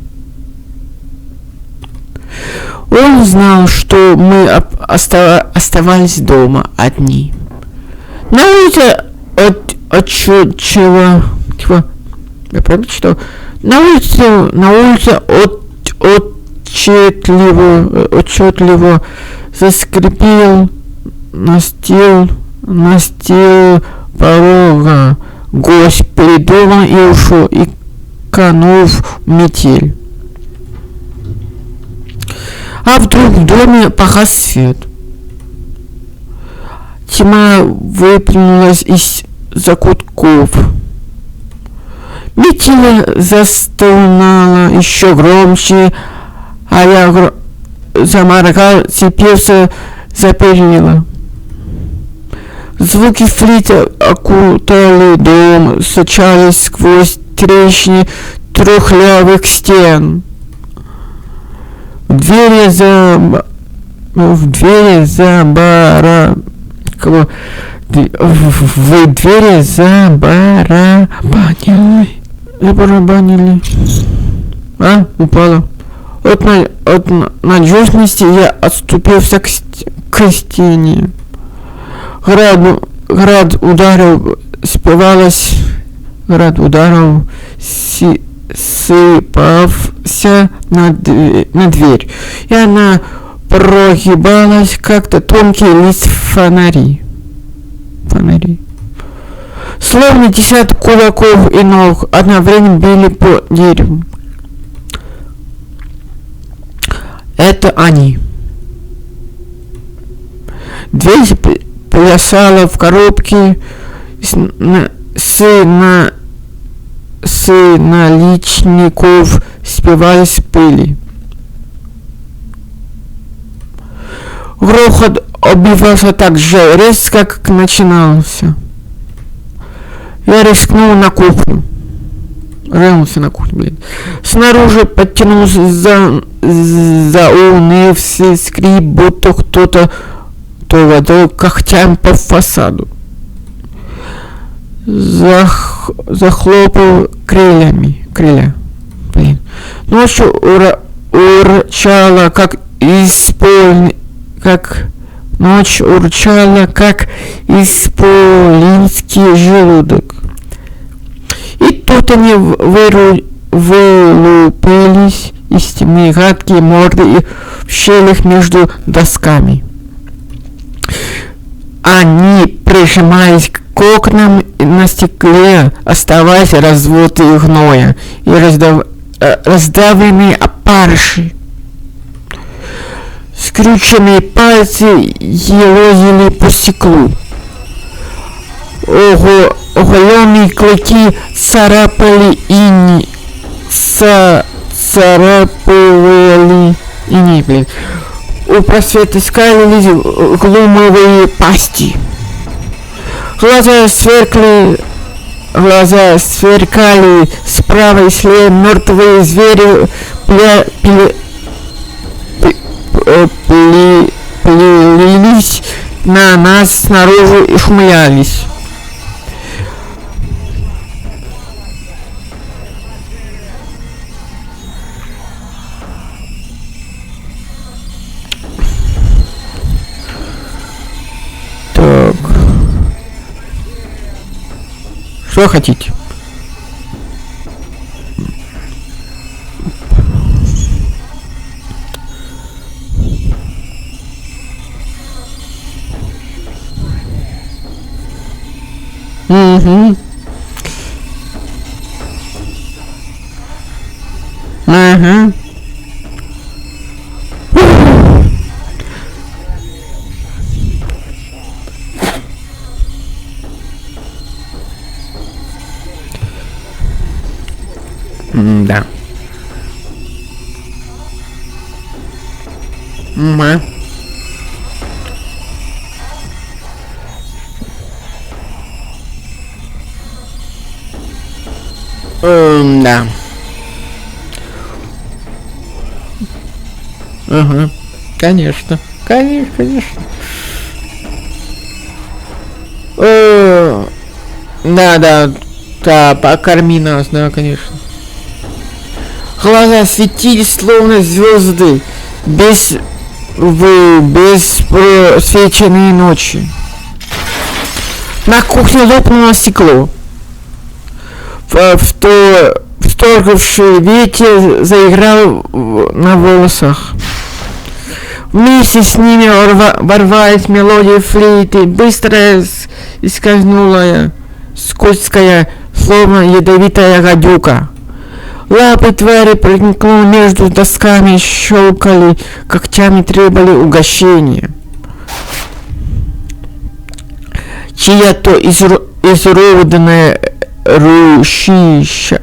Он знал, что мы оставались дома одни. На улице отчетливо... Я правда читал? На улице отчетливо заскрипел настил порога. Гость перед домом и ушел, и канул в метель. А вдруг в доме погас свет. Тьма выплюнулась из закутков. Метель застонала еще громче, а я заморгал, цепился за перила. Звуки флейты окутали дом, сочались сквозь трещины трухлявых стен. В двери забарабанили. Упала. От надежности я отступился к стене. Град ударил, сыпался на дверь, и она прогибалась, как-то тонкий лист фонари. Словно десяток кулаков и ног одновременно били по дереву. Это они. Дверь плясала в коробке с наличников, спеваясь пыли. Грохот оббивался так же резко, как начинался. Я рискнулся на кухню, Снаружи подтянулся заунывший скрип, будто кто-то водой когтями по фасаду. Захлопал крылья. Ночью урчала, как исполинский желудок. И тут они вылупились из тьмы гадкие морды и в щелях между досками. Они прижимались к окнам на стекле, оставаясь разводы гноя и раздавленные опарыши. Скрюченные пальцы елозили по стеклу. Оголенные клыки царапали иней. У просвета скалились глумовые пасти. Глаза сверкали справа и слева, мертвые звери плелись на нас снаружи и шмялись. Так. Что хотите? Угу. Ага. Да. Угу. Да. Ага. Конечно. Да, покорми нас, да, конечно. Глаза светились, словно звезды, без просвеченные ночи. На кухне лопнуло стекло. Вторгнувший ветер заиграл на волосах. Вместе с ними ворвалась мелодия флейты, быстрая и скользнулая, скользкая, словно ядовитая гадюка. Лапы твари проникнули между досками, щелкали, когтями требовали угощения. Чья-то изуродованная ручища,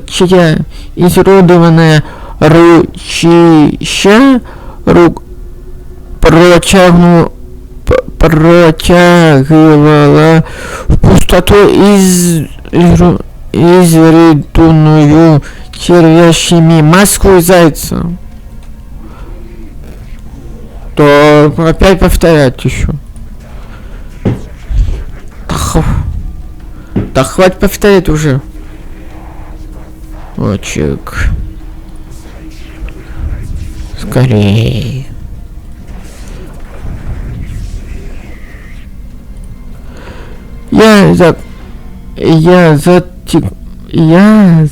чья изуродованная ручища протягивала в пустоту изрыданную червящими маску зайца. То опять повторять еще. Да хватит повторять уже. Очек. Скорее. Я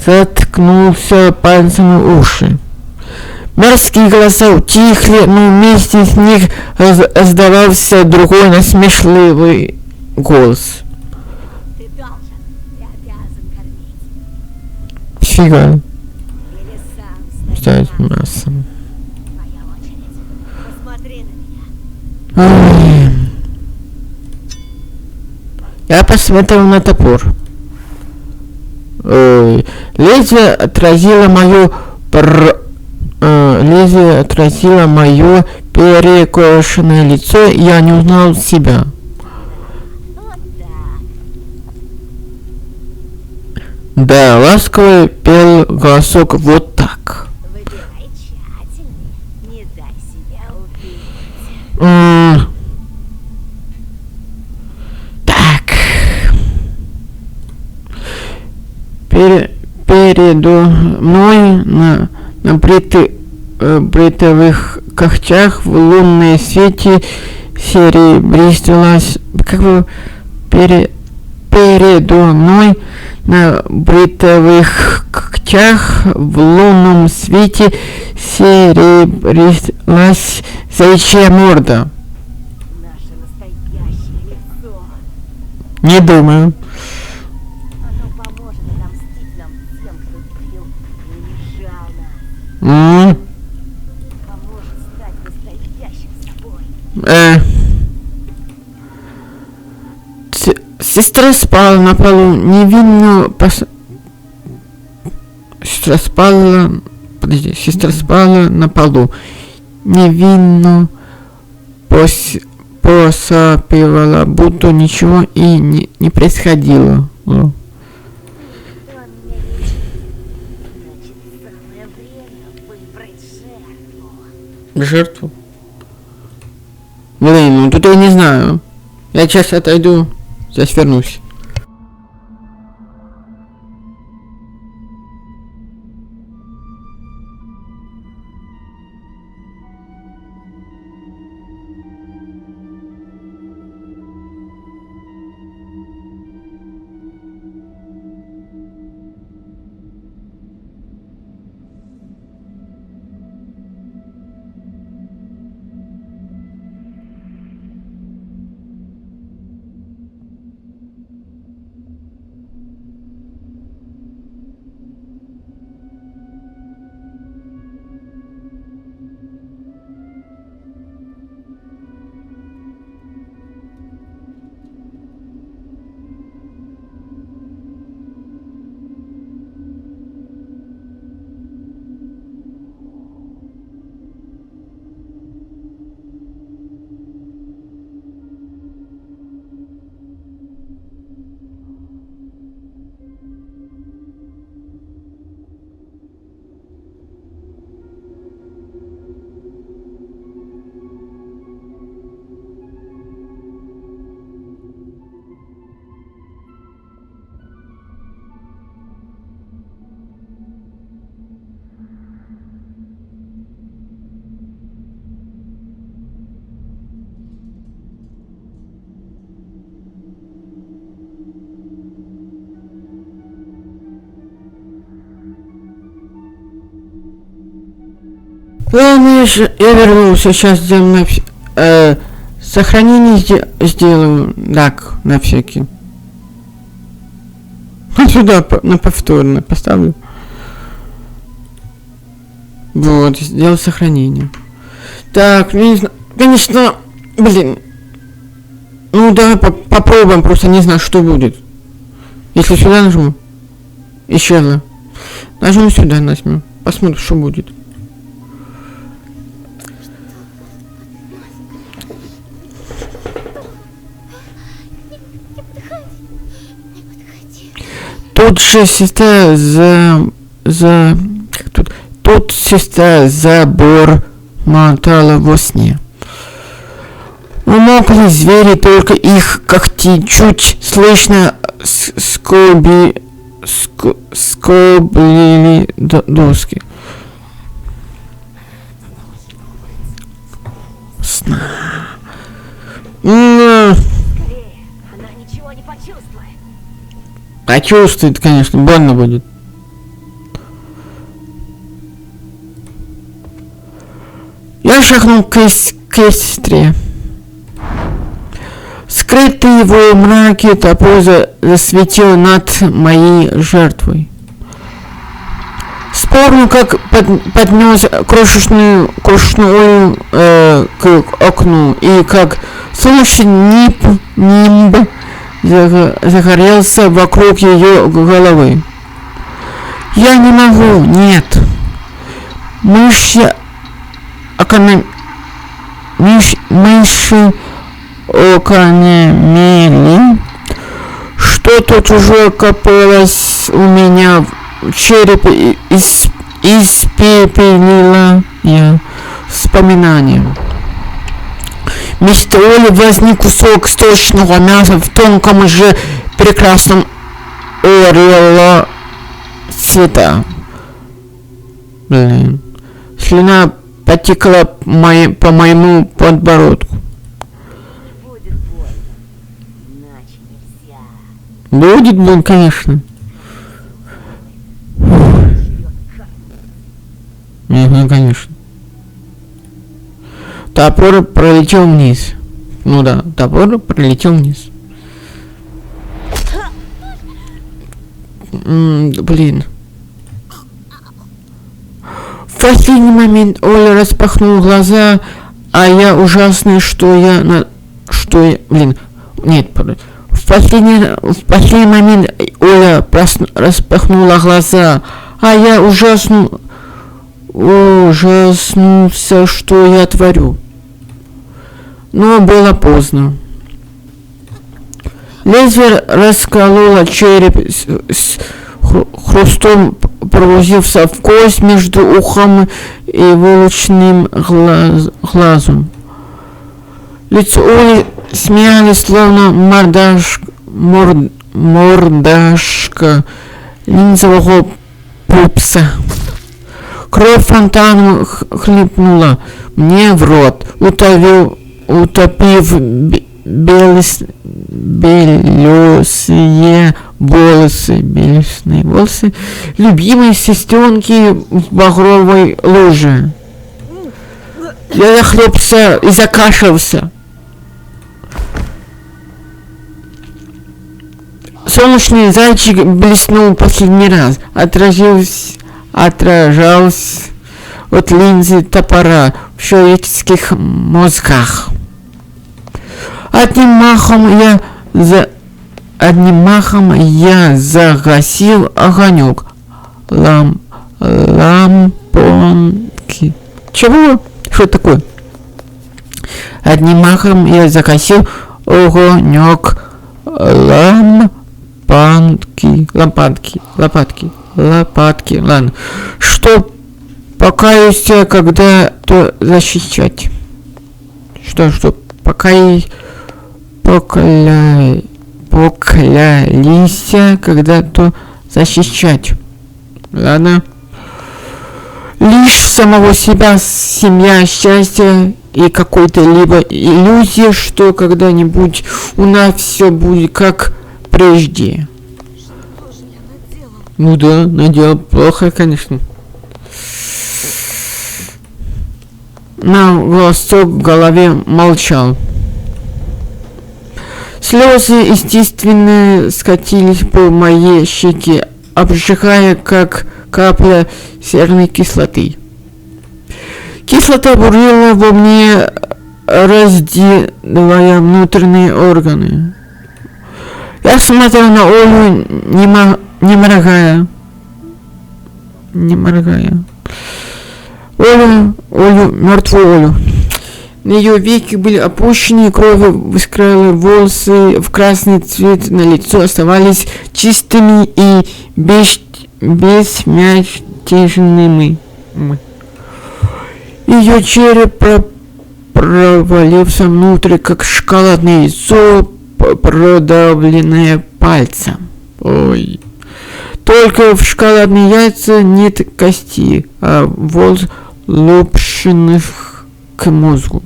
заткнулся пальцами уши. Мерзкие голоса утихли, но вместе с них раздавался другой насмешливый голос. Ты должен, ты обязан кормить. Фига. Или сам Ставить стать мясом. мясом. Твоя очередь. Посмотри на меня. Ой. Я посмотрел на топор. Лезвие отразило мое перекошенное лицо, и я не узнал себя. Вот так. Да, ласково пел голосок вот так. Выбирай тщательнее. Не дай себя убить. Так. Передо мной на бритовых когтях в лунной свете серебристилась, передо мной на бритовых когтях в лунном свете серебрилась заячья морда. Наше настоящее лицо. Не думаю. Оно поможет отомстить нам тем, кто бил и унижал нас. Поможет стать настоящим собой. Сестра спала на полу, невинно Сестра спала на полу, невинно посапивала, будто ничего и не происходило. Кто меня лечит? Значит, самое время выбрать жертву. Жертву? Блин, ну тут я не знаю. Я сейчас отойду, сейчас вернусь. Ладно, я вернулся, сейчас сделаем сохранение сделаю, так, на всякий. Сюда на повторно поставлю. Вот, сделал сохранение. Так, не знаю, конечно, блин. Ну давай попробуем, просто не знаю, что будет. Если сюда нажму. Исчезло. Нажму сюда, нажму. Посмотрим, что будет. Тут же сестра тут сестра забор мотала во сне. Умокли звери, только их когти чуть слышно скоблили доски. Сна. Скорее, она ничего не почувствует. Почувствует, конечно, больно будет. Я шагнул к сестре. Скрытый его мраке топор засветил над моей жертвой. Вспомнил, как поднес крошечную к окну, и как солнечный нимб загорелся вокруг ее головы. Я не могу, нет. Мыши окаменели. Что-то чужое копалось у меня в черепе, испепелило я вспоминания. Вместо Оли возник кусок сточного мяса в тонком же прекрасном орела цвета. Блин. Слюна потекла по моему подбородку. Будет больно. Иначе нельзя. Будет, конечно. Угу, конечно. Топор пролетел вниз. Ну да, топор пролетел вниз. Блин. В последний момент Оля распахнул глаза, а я ужасный, В последний момент Оля распахнула глаза, а я ужаснулся, что я творю. Но было поздно. Лезвие раскололо череп, с хрустом погрузился в кость между ухом и волчным глазом. Лицо Оли смеялись, словно мордашка линзового пупса. Кровь фонтаном хлипнула мне в рот, утопив белесые волосы любимой сестренки в багровой луже. Я захлебся и закашлялся. Солнечный зайчик блеснул последний раз, отражался от линзы топора в человеческих мозгах. Одним махом я загасил огонек лампонки. Чего? Что такое? Одним махом я загасил огонек лопатки. Ладно. Что покаюсь, когда то защищать? Что поклялись, когда то защищать? Ладно. Лишь самого себя, семья, счастье и какой-то либо иллюзия, что когда-нибудь у нас все будет как прежде. Что же я наделал? Ну да, наделал плохо, конечно. на голосок в голове молчал. Слезы, естественно, скатились по моей щеке, обжигая, как капля серной кислоты. Кислота бурлила во мне, раздевая внутренние органы. Я смотрел на Олю, не моргая. Олю, мертвую Олю. На ее веки были опущены, кровь выскраила волосы в красный цвет, на лицо оставались чистыми и безмятежными. Ее череп провалился внутрь, как шоколадное яйцо, продавленное пальцем. Ой. Только в шоколадные яйца нет кости, а волос лопшенных к мозгу.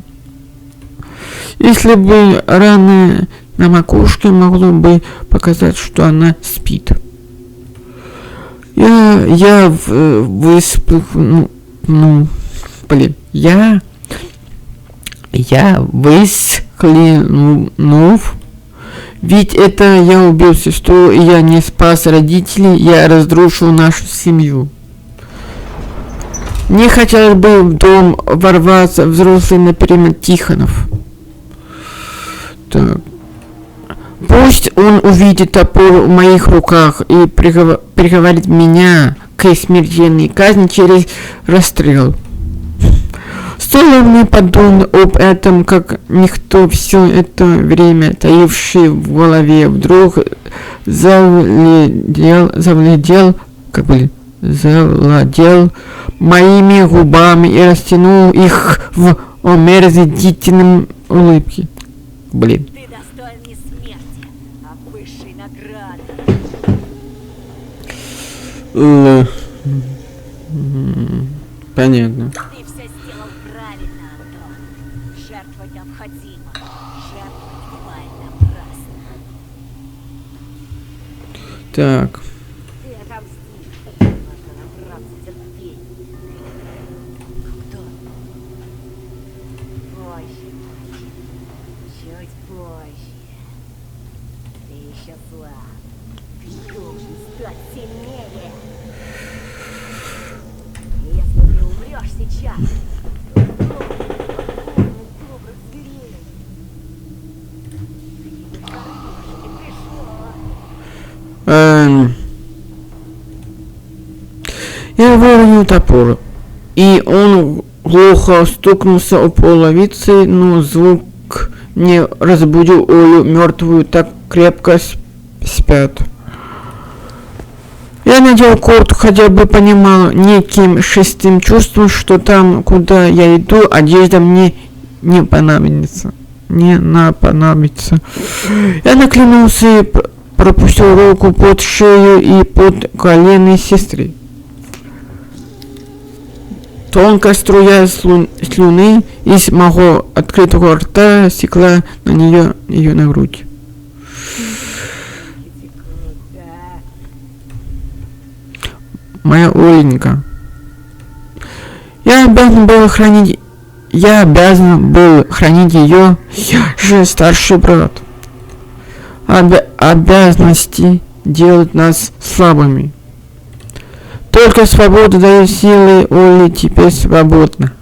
Если бы рана на макушке, могло бы показать, что она спит. Я выскользнув, ведь это я убил сестру, я не спас родителей, я разрушил нашу семью. Не хотел бы в дом ворваться взрослый, например, Тихонов. Так. Пусть он увидит топор в моих руках и приговорит меня к смертельной казни через расстрел. Стоило мне подумать об этом, как никто все это время таивший в голове вдруг завладел моими губами и растянул их в омерзительном улыбке. Ты достоин не смерти, а высшей награды. Понятно. Ты все сделал правильно, Антон. Жертвовать необходимо. Жертвовать бывает напрасно. Так. Ты отомстишь. Нужно набраться терпения. Кто? Позже. Чуть позже. Ты еще слаб. Ты должен стать сильнее. Если ты умрешь сейчас, то добрых зверей. Ты не пришел. Я выронил топор, и он глухо стукнулся о половицы, но звук не разбудил Олю мертвую, так крепко спят. Я надел куртку, хотя бы понимал неким шестым чувством, что там, куда я иду, одежда мне не понадобится. Я наклонился и пропустил руку под шею и под колено сестры. Тонкая струя слюны из моего открытого рта стекла на ее на грудь. Моя Оленька. Я обязан был хранить ее. Я же старший брат. Обязанности делают нас слабыми. Только свобода дает силы. Оля теперь свободна.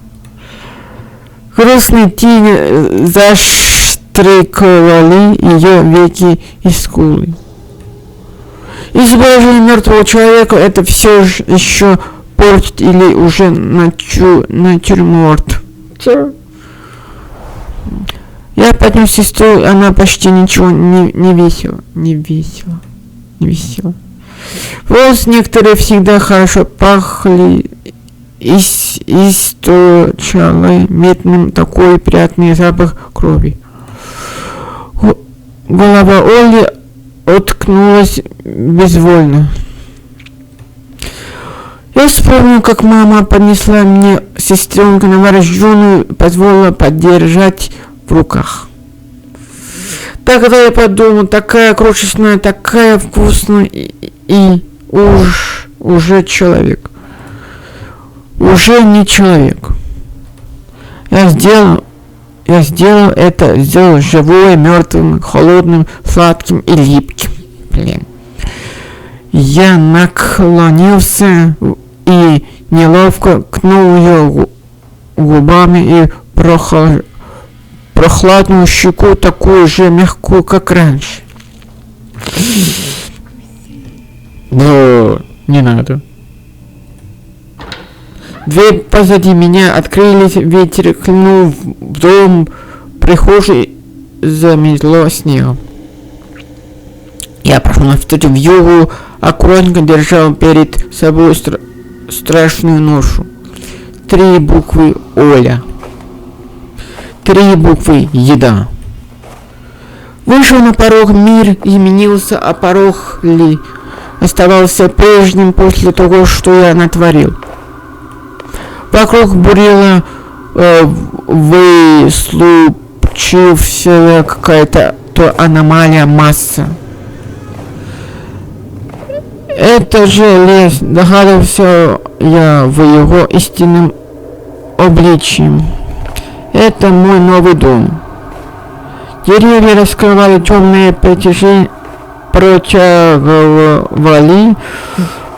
Грустные тени заштрыковали ее веки и скулы. Изображение мертвого человека это все еще портит или уже натюрморт. Я поднял сестру, она почти ничего не весила. Волосы некоторые всегда хорошо пахли, источали медным такой приятный запах крови. Голова Оли уткнулась безвольно. Я вспомнил, как мама поднесла мне сестренку новорожденную, позволила подержать в руках. Тогда я подумал, такая крошечная, такая вкусная и уже человек. Уже не человек. Я сделал это, сделал живое, мертвым, холодным, сладким и липким. Блин. Я наклонился и неловко кнул ее губами и прохладную щеку, такую же мягкую, как раньше. Но не надо. Дверь позади меня открылись, ветер хлынул в дом, прихожей замело снегом. Я пошел навстречу в югу, аккуратненько держал перед собой страшную ношу. 3 буквы Оля. 3 буквы еда. Вышел на порог, мир изменился, а порог ли оставался прежним после того, что я натворил. Вокруг бурила выслучившая какая-то аномалия масса. Это же лес, догадался я в его истинном обличии. Это мой новый дом. Деревья раскрывали темные протягивали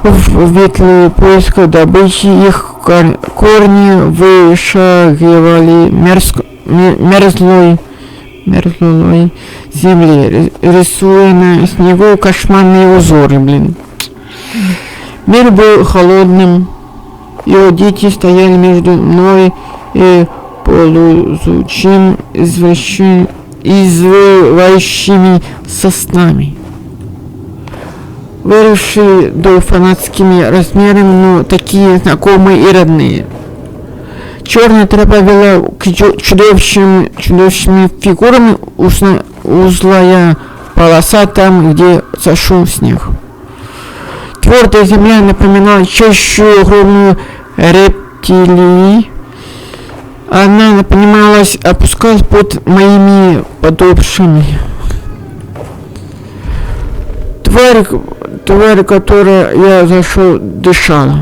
в ветлые поиска добычи, их корни вышагивали мерзлой земли, рисуя на снегу кошмарные узоры, блин. Мир был холодным, его дети стояли между мной и полузучим извывающими соснами, выросшие до фанатскими размерами, но такие знакомые и родные. Черная тропа вела к чудовищными фигурами, узлая полоса там, где сошел снег. Твердая земля напоминала чащу огромную рептилии. Она напоминалась, опускалась под моими подошвами. Тварь, которой я зашел, дышала.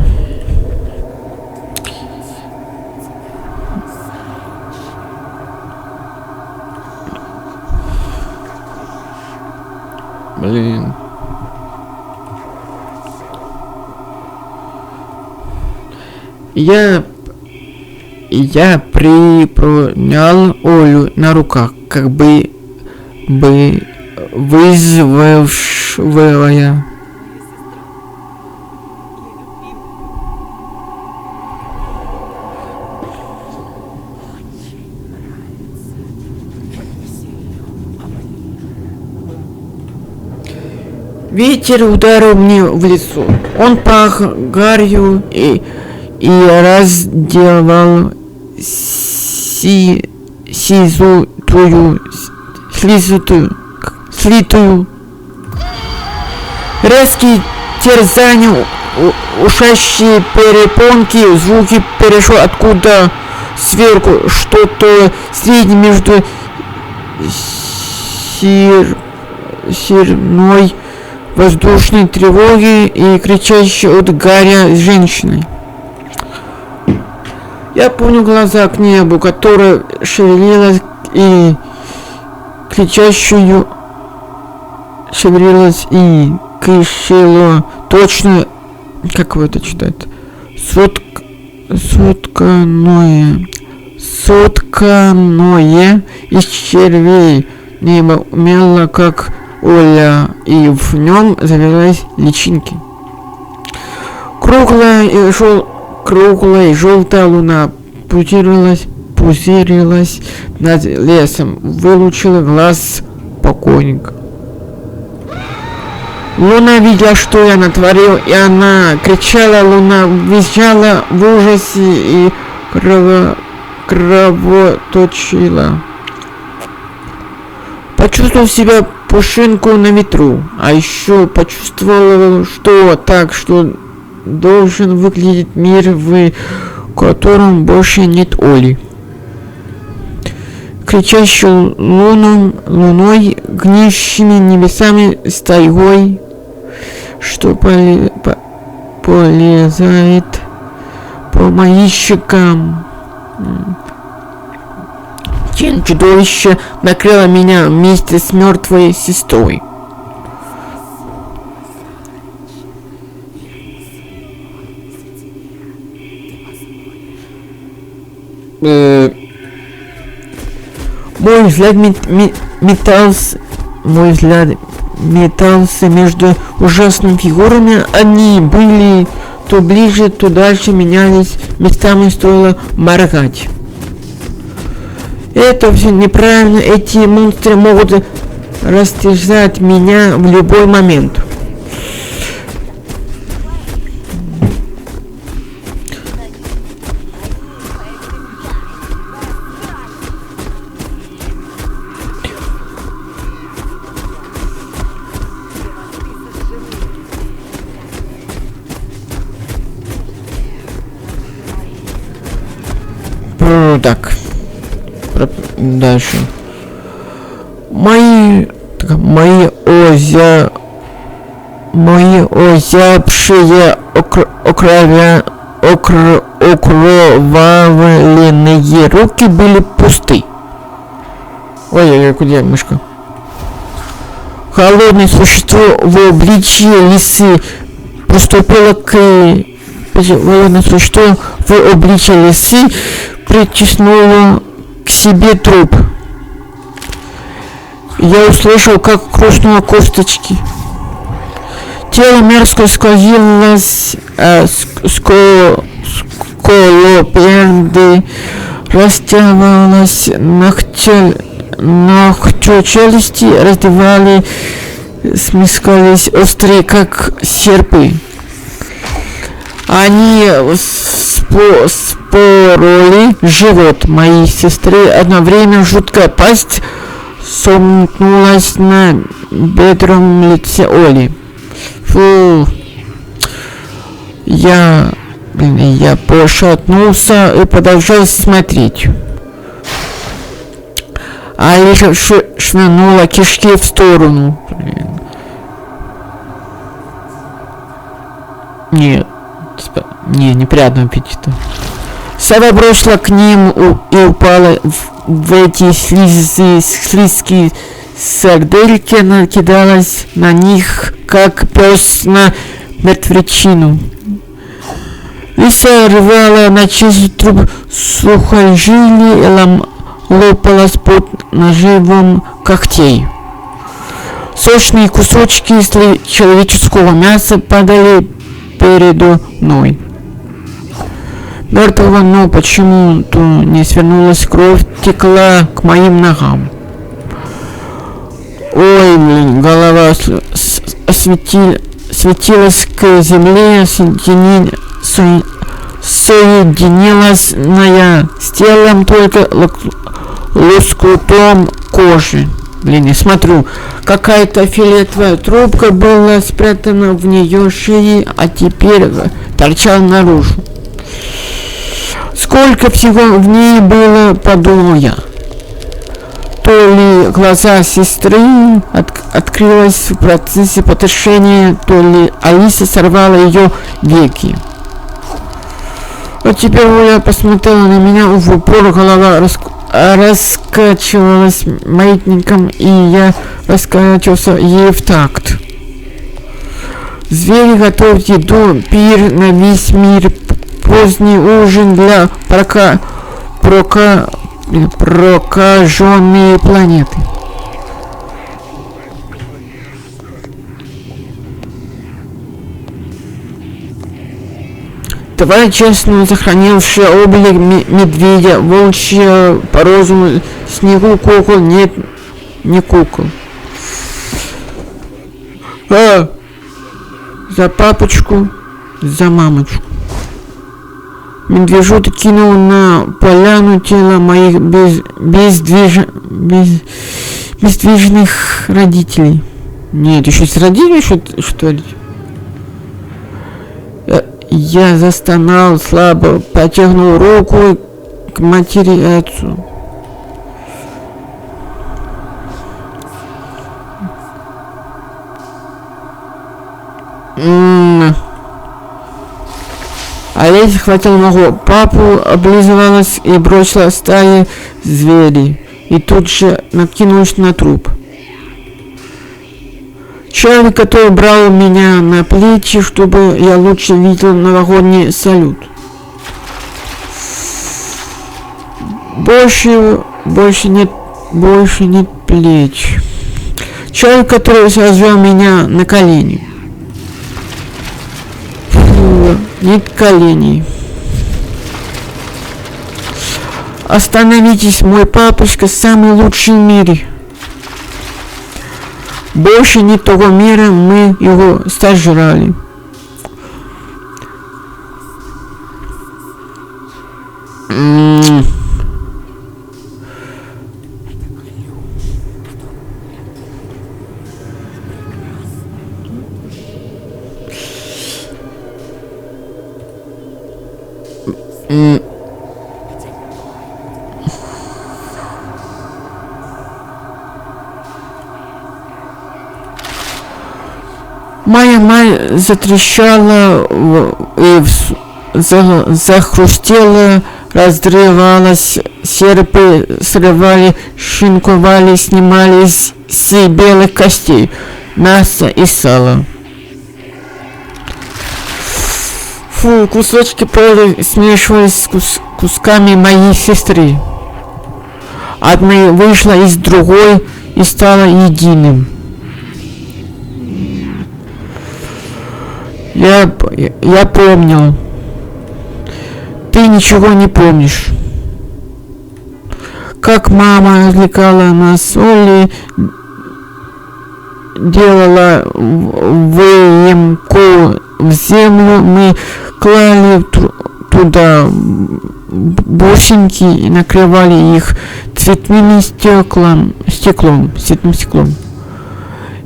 Блин. Я приподнял Олю на руках, как бы вызвавшая. Ветер ударил мне в лицо. Он пах гарью и разделал слитую. Резкие терзания, ушащие перепонки, звуки перешел откуда сверху, что-то среднее между сирной воздушной тревоги и кричащей от горя женщиной. Я поднял глаза к небу, которое шевелилось и кричащую шевелилось и кричало точно, как вы это читаете, сотканное из червей. Небо умело, как Оля, и в нем завелись личинки. Круглая и желтая луна пузырилась над лесом, вылучила глаз покойника. Луна видела, что я натворил, и она кричала, луна визжала в ужасе и кровоточила. Почувствовал себя пушинку на ветру, а еще почувствовал, что так, что должен выглядеть мир, в котором больше нет Оли. Кричащую луной, гнищими небесами, с тайгой, что полезает по моим щекам, Тень чудовища накрыла меня вместе с мертвой сестрой. Мой взгляд метался между ужасными фигурами. Они были то ближе, то дальше, менялись местами, стоило моргать. Это все неправильно. Эти монстры могут растерзать меня в любой момент. Так. Дальше. Мои озябшие окровавленные руки были пусты. Ой, куда мышка? Холодное существо в обличье лисы приступило к притиснуло к себе труп. Я услышал, как хрустнуло косточки. Тело мерзко скользилось, сколопенды растягивалось, ногти челюсти раздевали, смескались острые, как серпы. Они спороли живот моей сестры. Одновременно жуткая пасть сомкнулась на бедром лице Оли. Фу. Я пошатнулся и продолжал смотреть. Алиса швырнула кишки в сторону. Нет. Неприятного аппетита. Сова бросила к ним и упала в эти слизкие сардельки, накидалась на них, как пес на мертвечину. Лиса рвала на части труп сухожилий и лопалась под наживом когтей. Сочные кусочки человеческого мяса падали передо мной. Мертвого, но почему-то не свернулась кровь, текла к моим ногам. Ой, блин, голова светилась к земле, соединилась с телом только лоскутом кожи. Блин, я смотрю, какая-то фиолетовая трубка была спрятана в нее шее, а теперь торчала наружу. Сколько всего в ней было, подумал я. То ли глаза сестры открылись в процессе потрошения, то ли Алиса сорвала ее веки. Вот теперь Оля посмотрела на меня в упор, голова раскачивалась маятником, и я раскачивался ей в такт. Звери готовят еду, пир на весь мир, поздний ужин для прокаженной планеты. Тварь, честно сохранившая облик медведя, волчья по розуму, снегу кукол, нет, не кукол. За папочку, за мамочку. Медвежонок кинул на поляну тело моих бездвижных родителей. Нет, еще с родителями что ли? Я застонал, слабо потянул руку к матери и отцу. Олеся схватила ногу папу, облизывалась и бросила стаи зверей. и тут же накинулась на труп. Человек, который брал меня на плечи, чтобы я лучше видел новогодний салют. Больше нет плеч. Человек, который развел меня на колени. Фу, нет коленей. Остановитесь, мой папочка самый лучший в мире. Больше нет того мира, мы его сожрали. Моя мать затрещала и захрустела, разрывалась, серпы срывали, шинковали, снимали с белых костей, мясо и сало. Фу, кусочки пыли смешивались с кусками моей сестры. Одна вышла из другой и стала единым. Я помнил. Ты ничего не помнишь. Как мама развлекала нас, Оля делала выемку в землю, мы клали туда бусинки и накрывали их цветным стеклом.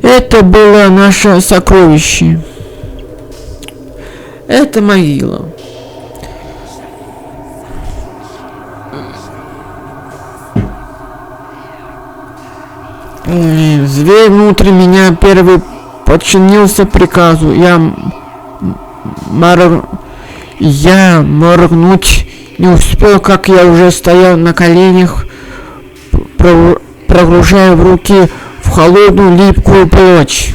Это было наше сокровище. Это могила. Зверь внутри меня первый подчинился приказу. Я моргнуть не успел, как я уже стоял на коленях, прогружая в руки в холодную липкую плоть.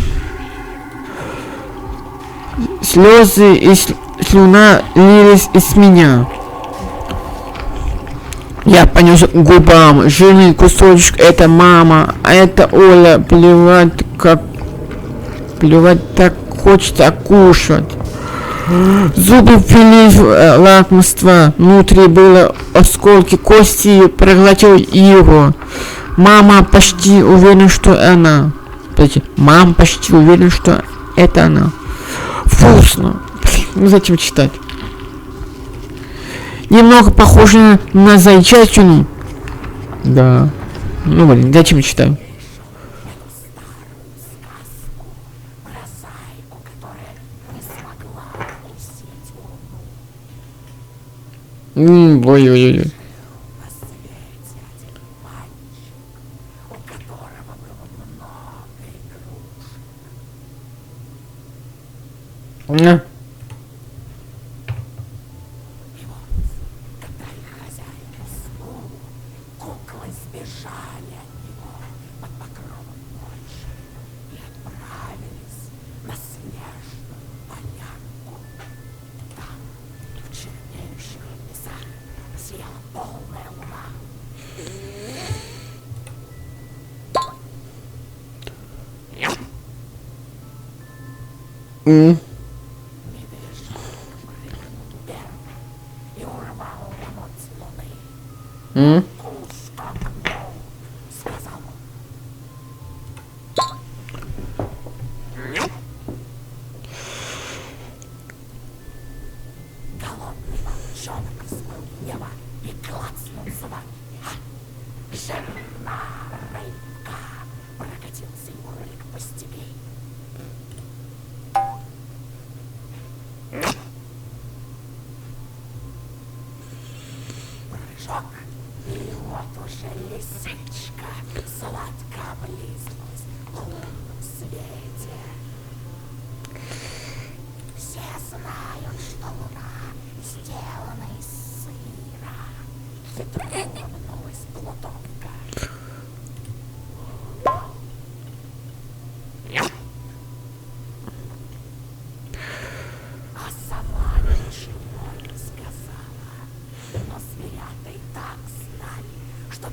Слезы и слюна лились из меня. Я понес к губам жирный кусочек. Это мама, а это Оля. Плевать так хочется кушать. Зубы впились в лакомство. Внутри было осколки кости. Проглотил его. Мама почти уверена, что она. Мама почти уверена, что это она. Вкусно. Ну зачем читать? Немного похоже на зайчатину. Да. Ну блин, зачем читаю? Ой-ой-ой.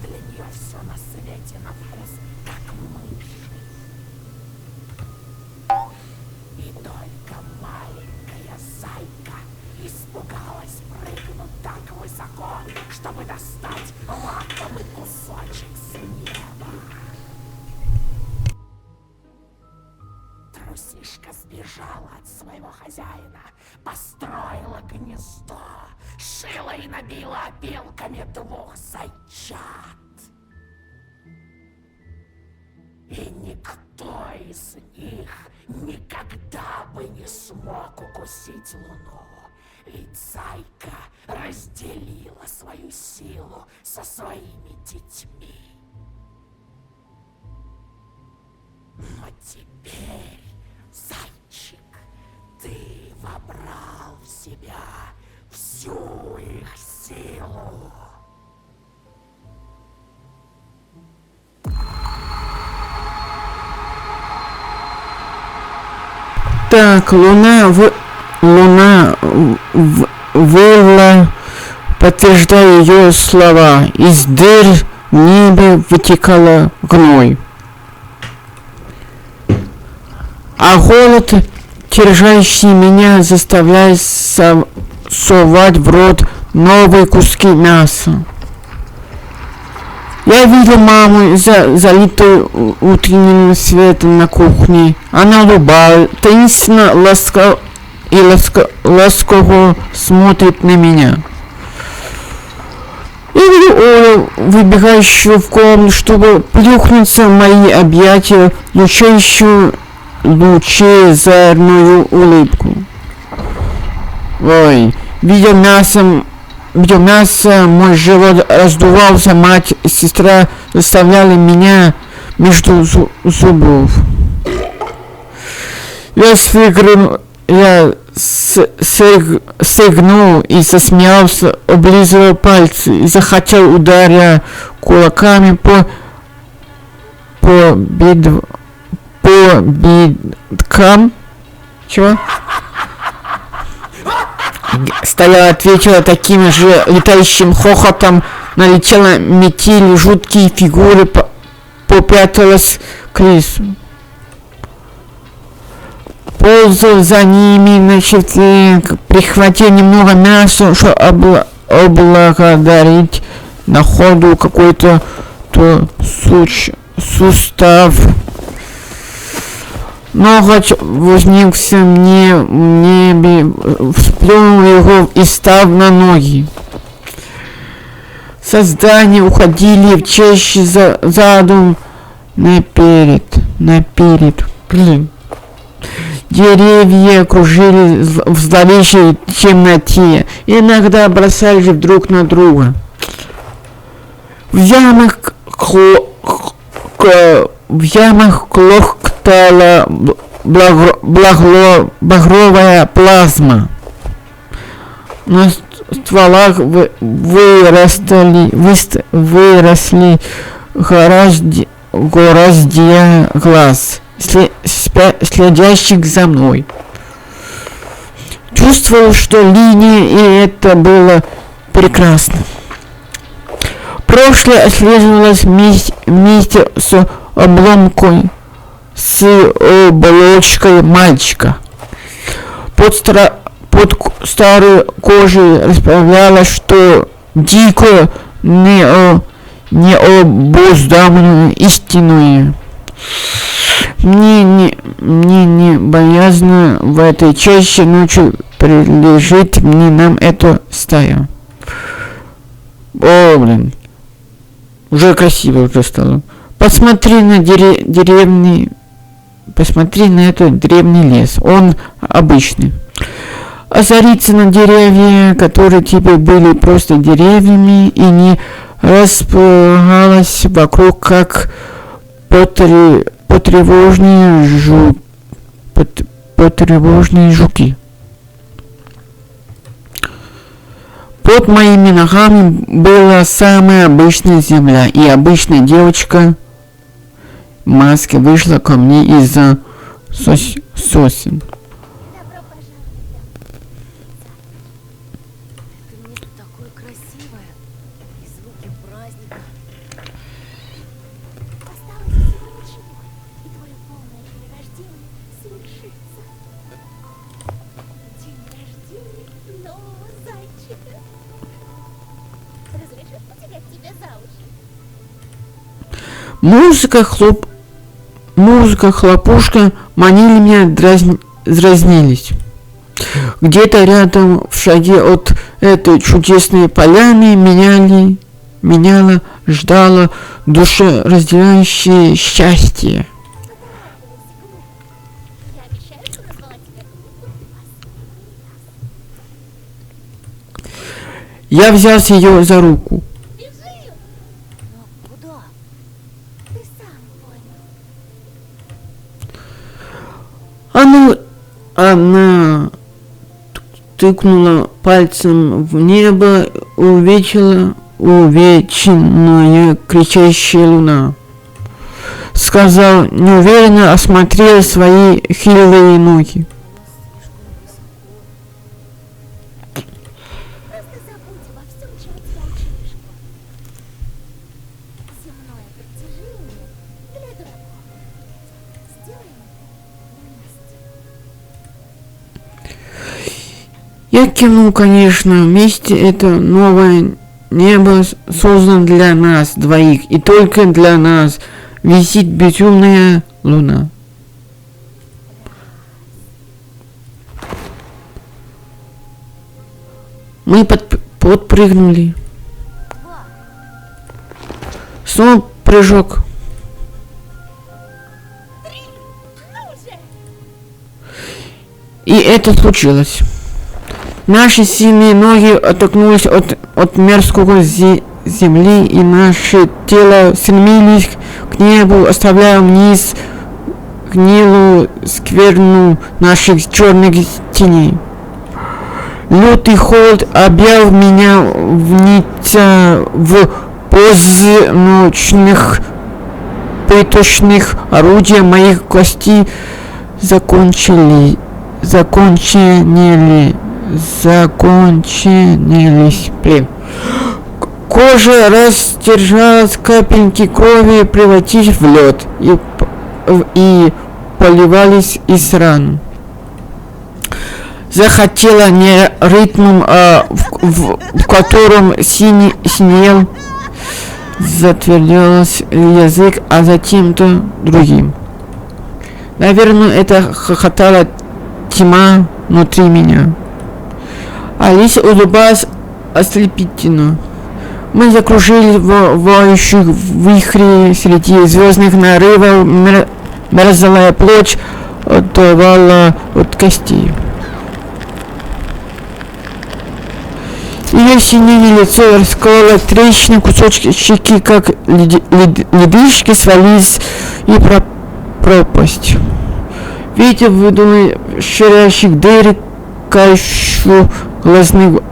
для нее все на свете на вкус, как мыши. И только маленькая зайка испугалась прыгнуть так высоко, чтобы достать лакомый кусочек с неба. Трусишка сбежала от своего хозяина, построила гнездо, шила и набила опилками 2 зайчат. И никто из них никогда бы не смог укусить Луну, ведь зайка разделила свою силу со своими детьми. Но теперь, зайчик, ты вобрал в себя всю их силу. Так, Луна выла, подтверждая ее слова. Из дыр в небе вытекала гной. А голод, терзающий меня, заставляет совать в рот новые куски мяса. Я видел маму, залитую утренним светом на кухне. Она улыбалась, таинственно ласково смотрит на меня. Я видел Олю, выбегающую в комнату, чтобы плюхнуться в мои объятия, лучающую лучезарную улыбку. Ой, видя мясо, мой живот раздувался, мать и сестра заставляли меня между зубов. Я сыгнул и засмеялся, облизывая пальцы и захотел ударить кулаками по бедкам. Чего? Стояла, ответила таким же летающим хохотом, налетела метель, жуткие фигуры, попряталась к лесу. Ползал за ними на четвереньках, прихватил немного мяса, чтобы облагодарить на ходу какой-то сустав. Ноготь возникся мне в небе, всплюнул его и стал на ноги. Создания уходили в чаще задом наперед. Блин. Деревья кружили в зловещей темноте, иногда бросались друг на друга. В ямах клокотала багровая плазма. На стволах выросли гроздья глаз, следящих за мной. Чувствовал, что линия, и это было прекрасно. Прошлое отслеживалось вместе с обломкой, с оболочкой мальчика. Под старой кожей расправлялось, что дикое, необузданное, истинное. Мне не боязно в этой чаще ночью прилежит мне нам эта стая. О, блин. Уже красиво уже стало. Посмотри на посмотри на этот древний лес. Он обычный. Озариться на деревья, которые теперь были просто деревьями, и не располагалось вокруг, как потревожные жуки. Под моими ногами была самая обычная земля, и обычная девочка в маске вышла ко мне из-за сосен. Добро пожаловать. Ты мне тут такое красивое. И звуки праздника. глаза уже. Музыка, хлопушка манили меня, дразнились. Где-то рядом, в шаге от этой чудесной поляны, меняла, ждало душераздирающее счастье. Я обещаю, что назвала тебя Я взялся ее за руку. Бежи! Но куда? Ты сам понял. Она тыкнула пальцем в небо, увеченная кричащая луна. Сказал, неуверенно осмотрел свои хилые ноги. Просто забудь обо всем, чем тебя учили в школе. Земное притяжение для дураков. Сделаем это вместе. Я кивнул, конечно, вместе это новое небо создано для нас двоих, и только для нас висит безумная луна. Мы подпрыгнули. Снова прыжок. И это случилось. Наши сильные ноги оттолкнулись от мерзкого земли, и наши тела стремились к небу, оставляя вниз гнилую скверну наших черных теней. Лютый холод объял меня в поздночных пыточных орудия моих костей закончились. Кожа растержалась, капельки крови превратились в лед и поливались из ран. Захотела не ритмом, а в котором синел, затвердился язык, а затем-то другим. Наверное, это хохотала тьма внутри меня. Алиса улыбалась ослепительно. Мы закружили в воющих вихре среди звездных нарывов, мерзлая плоть оторвала от костей. Ее синее лицо раскололо трещины, кусочки щеки, как ледышки, свалились и пропасть. Ветер выдул ширящих дыр, кающих глазных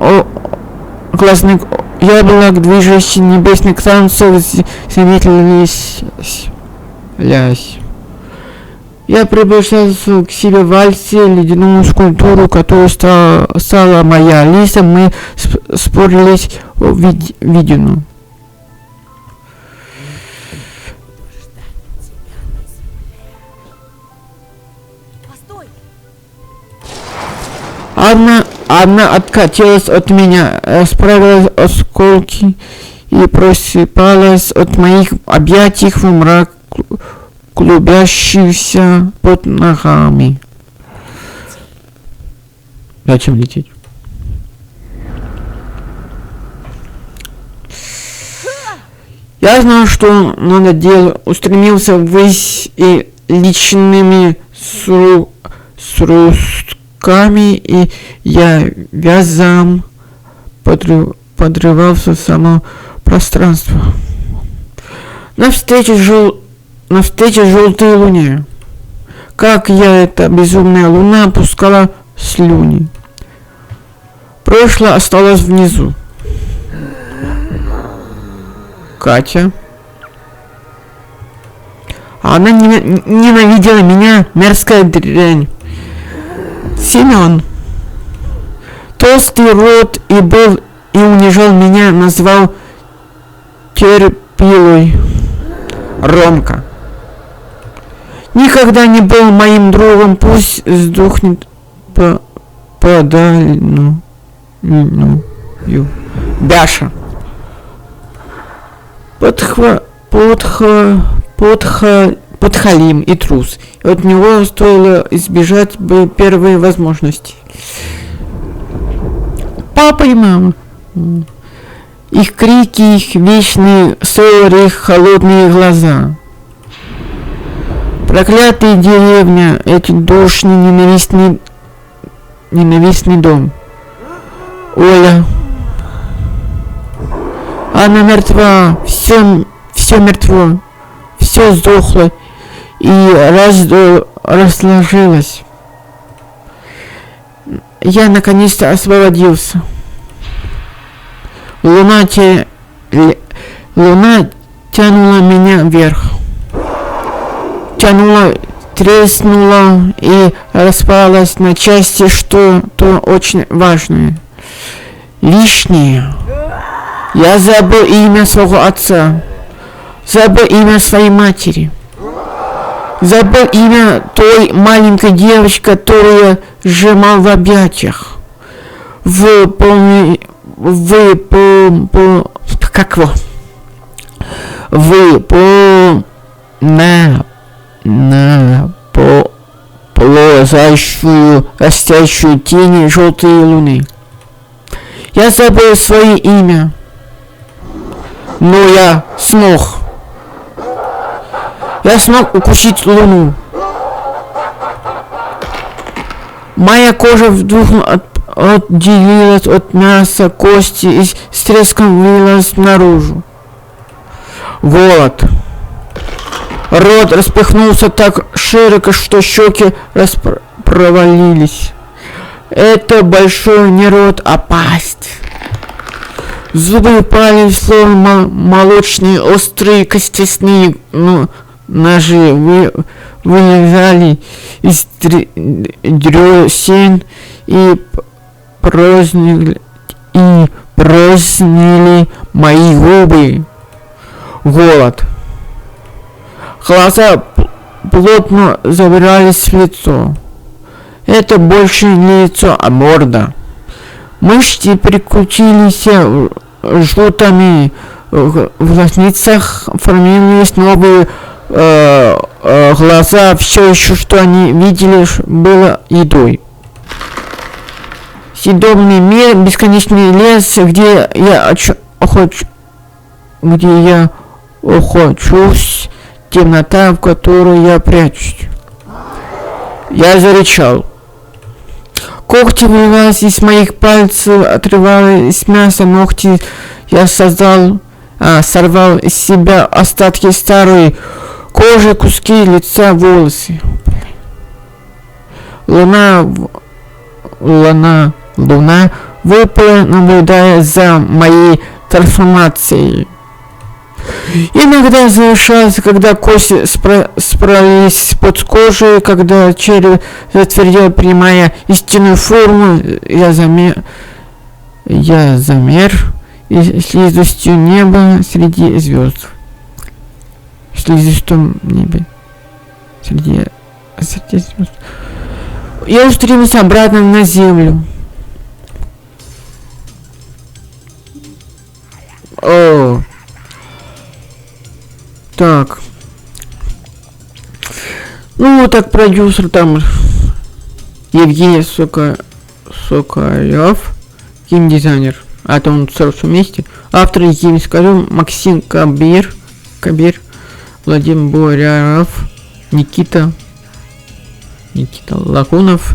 яблок, движущий небесных танцев, светились. Я приближался к себе в вальсе, ледяную скульптуру, которую стала моя Алиса. Мы спорились о виденном. Постой! Одна откатилась от меня, расправилась осколки и просыпалась от моих объятий в мрак, клубящихся под ногами. Зачем лететь? Я знал, что надо делать, устремился ввысь и личными срустками, и я вязом подрывался в само пространство. Навстречу желтой луне. Как эта безумная луна пускала слюни. Прошлое осталось внизу. Катя. Она ненавидела меня, мерзкая дрянь. Семен. Толстый рот и унижал меня, назвал терпилой. Ромка. Никогда не был моим другом, пусть сдохнет подальную. Бяша. подхалим и трус. И от него стоило избежать бы первой возможности. Папа и мама. Их крики, их вечные ссоры, их холодные глаза. Проклятая деревня, эти душный, ненавистный дом. Оля. Она мертва, все мертво, все сдохло и разложилось. Я наконец-то освободился. Луна тянула меня вверх. Тянула, треснула и распалась на части, что-то очень важное. Лишнее. Я забыл имя своего отца. Забыл имя своей матери. Забыл имя той маленькой девочки, которую я сжимал в объятиях. Ползающую, растящую тени желтой луны. Я забыл свое имя. Но я смог. Я смог укусить луну. Моя кожа вдруг отделилась от мяса, кости и с треском вылилась наружу. Голод. Рот распахнулся так широко, что щеки провалились. Это большой не рот, а пасть. Зубы упали, словно молочные, острые, костяные ножи вылезали из дресен и прознили мои губы. Голод. Глаза плотно забирались в лицо. Это больше не лицо, а морда. Мышцы прикрутились жгутами, в глазницах формировались новые глаза. Все еще, что они видели, было едой. Съедобный мир, бесконечный лес, где я охочусь, темнота, в которой я прячусь. Я зарычал. Когти вырывались из моих пальцев, отрывались мясо, ногти. Я сорвал из себя остатки старой кожи, куски лица, волосы. Луна выпала, наблюдая за моей трансформацией. Иногда завершался, когда кости справились под кожей, когда череп затвердел, принимая истинную форму. Я замер и слизостью неба среди звезд. Слизостью неба среди звезд. Я устремился обратно на землю. Так. Ну, так продюсер там Евгений Соколев, кинодизайнер, а то он сразу вместе. Автор Евгений Соколев, Максим Кабир, Владимир Буряров, Никита Лакунов.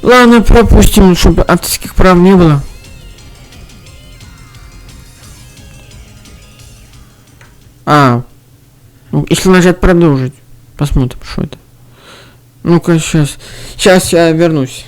Ладно, пропустим, чтобы авторских прав не было. Если нажать продолжить, посмотрим, что это. Ну-ка, сейчас я вернусь.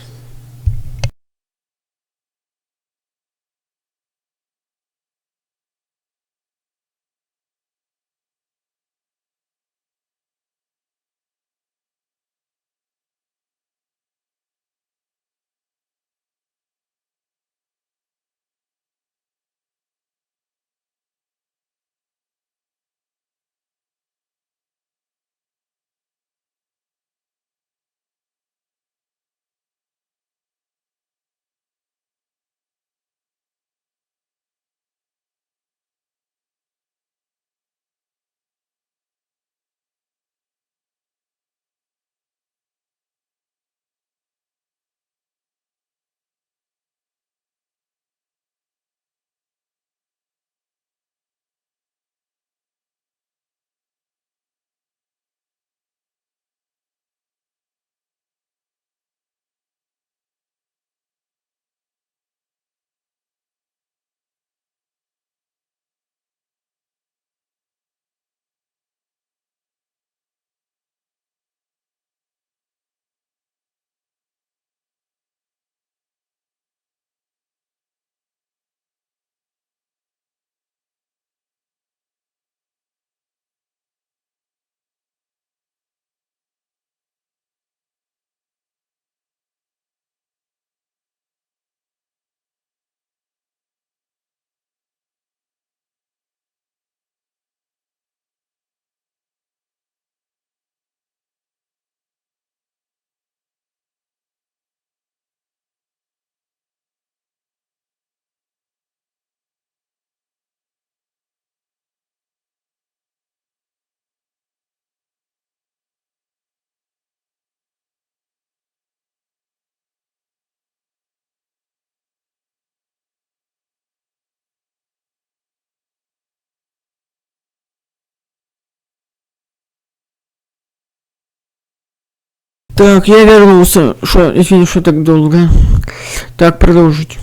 Так, я вернулся. Извини, что так долго. Так, продолжить.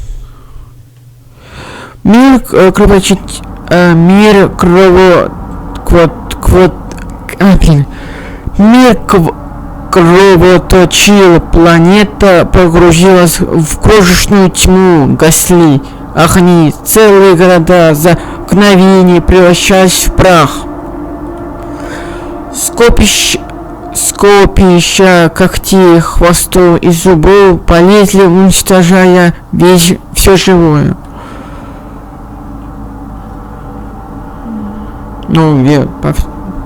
Мир кровоточил, планета погрузилась в крошечную тьму, гасли огни, целые города за мгновение превращались в прах. Скопища когтей, хвостов и зубов полезли, уничтожая все живое.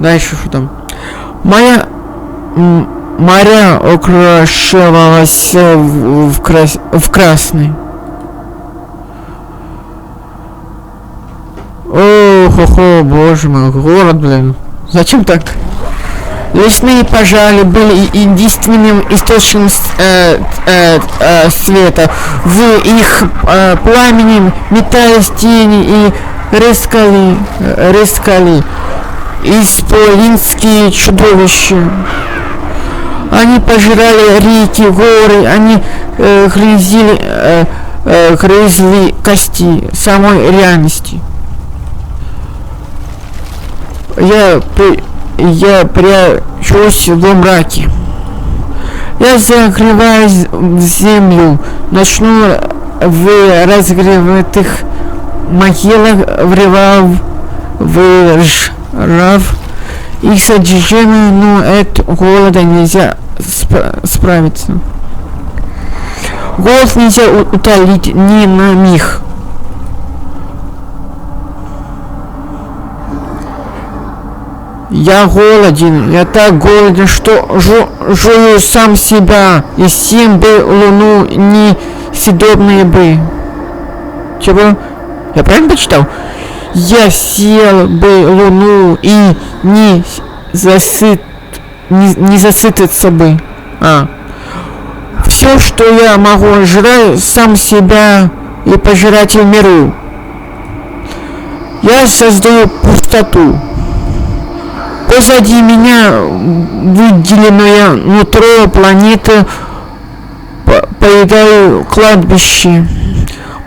Дальше что там? Моря окрашивалась в красный. Ох, боже мой, город, блин. Зачем так? Лесные пожары были единственным источником света. В их пламени метались тени и рыскали исполинские чудовища. Они пожирали реки, горы, они грызли кости самой реальности. Я прячусь во мраке. Я закрываюсь в землю, начну в разгреватых могилах ржав их содержимое, но от голода нельзя справиться. Голод нельзя утолить ни на миг. Я голоден, я так голоден, что жую сам себя, и съем бы луну несъедобные бы. Чего? Я правильно почитал? Я съел бы луну и не засытиться бы. Все, что я могу, жрать сам себя и пожиратель миру. Я создаю пустоту. Позади меня выделенное нутро планеты, поедаю кладбище.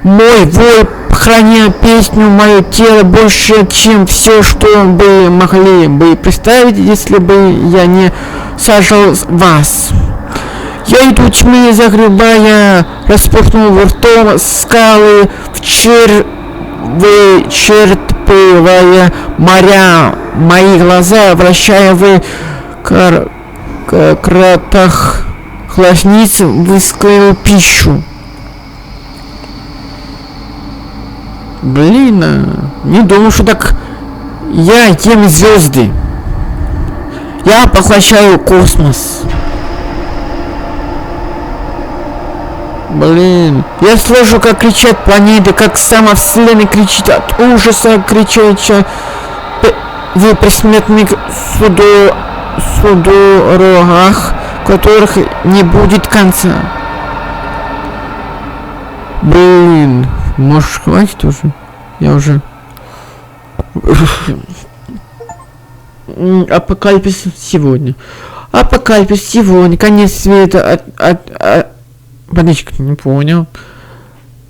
Мой вой, храня песню, мое тело больше, чем все, что бы могли бы представить, если бы я не сажал вас. Я иду тьмы, загребая, распахнул ртом скалы, вычерпывая моря, мои глаза, вращая в кратах глазниц, выскаю пищу. Блин, не думал, что так. Я ем звезды. Я поглощаю космос. Блин, я слышу, как кричат планеты, как сама Вселенная кричит от ужаса, кричащая в предсмертных судорогах, которых не будет конца. Блин, может, хватит уже? Я уже... Апокалипсис сегодня. Апокалипсис сегодня. Конец света Подожди-ка, не понял.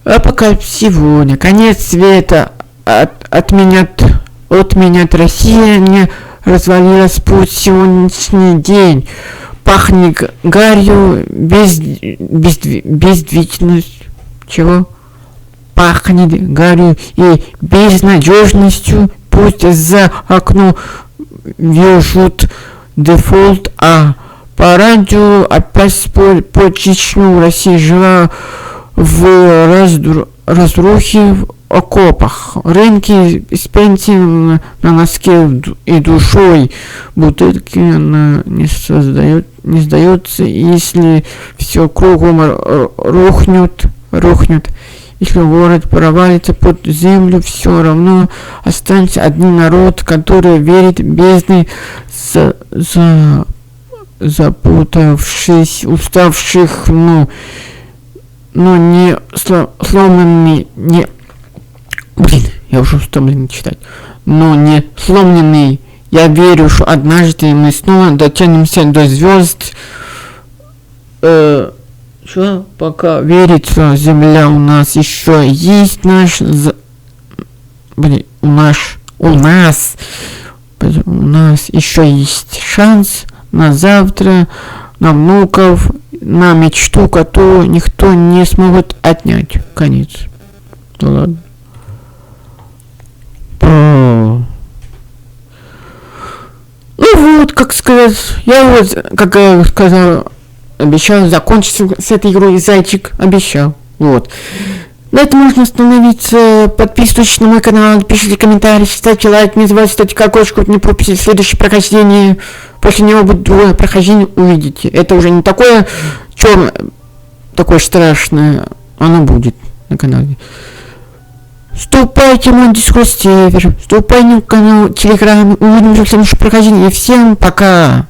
Апокалипсис сегодня. Конец света. Отменят Россия. Не развалилась путь сегодняшний день. Пахнет гарью, бездвижностью. Чего? Пахнет гарью и безнадежностью. Пусть за окном вяжут дефолт, по радио опять по Чечню. Россия жила в разрухе в окопах. Рынки с пенсией на носке и душой. Бутылки не сдается, если все кругом рухнет. Если город провалится под землю, все равно останется один народ, который верит в бездны, запутавшись, уставших, но не сломленный, я уже устал, читать, но не сломленный. Я верю, что однажды мы снова дотянемся до звезд, что пока верится, земля у нас еще есть у нас еще есть шанс на завтра, на внуков, на мечту, которую никто не сможет отнять. Конец. Ну ладно. Ну вот, как сказать, я вот, как я сказал, обещал закончить с этой игрой, зайчик обещал. Вот. На этом можно остановиться. Подписывайтесь на мой канал, пишите комментарии, ставьте лайк, не забывайте ставить колокольчик, не пропустите следующее прохождение. После него будет другое прохождение, увидите. Это уже не такое черное, такое страшное, оно будет на канале. Вступайте в мой дискурс сервер, вступайте в канал Телеграм, увидимся в следующем прохождении. Всем пока!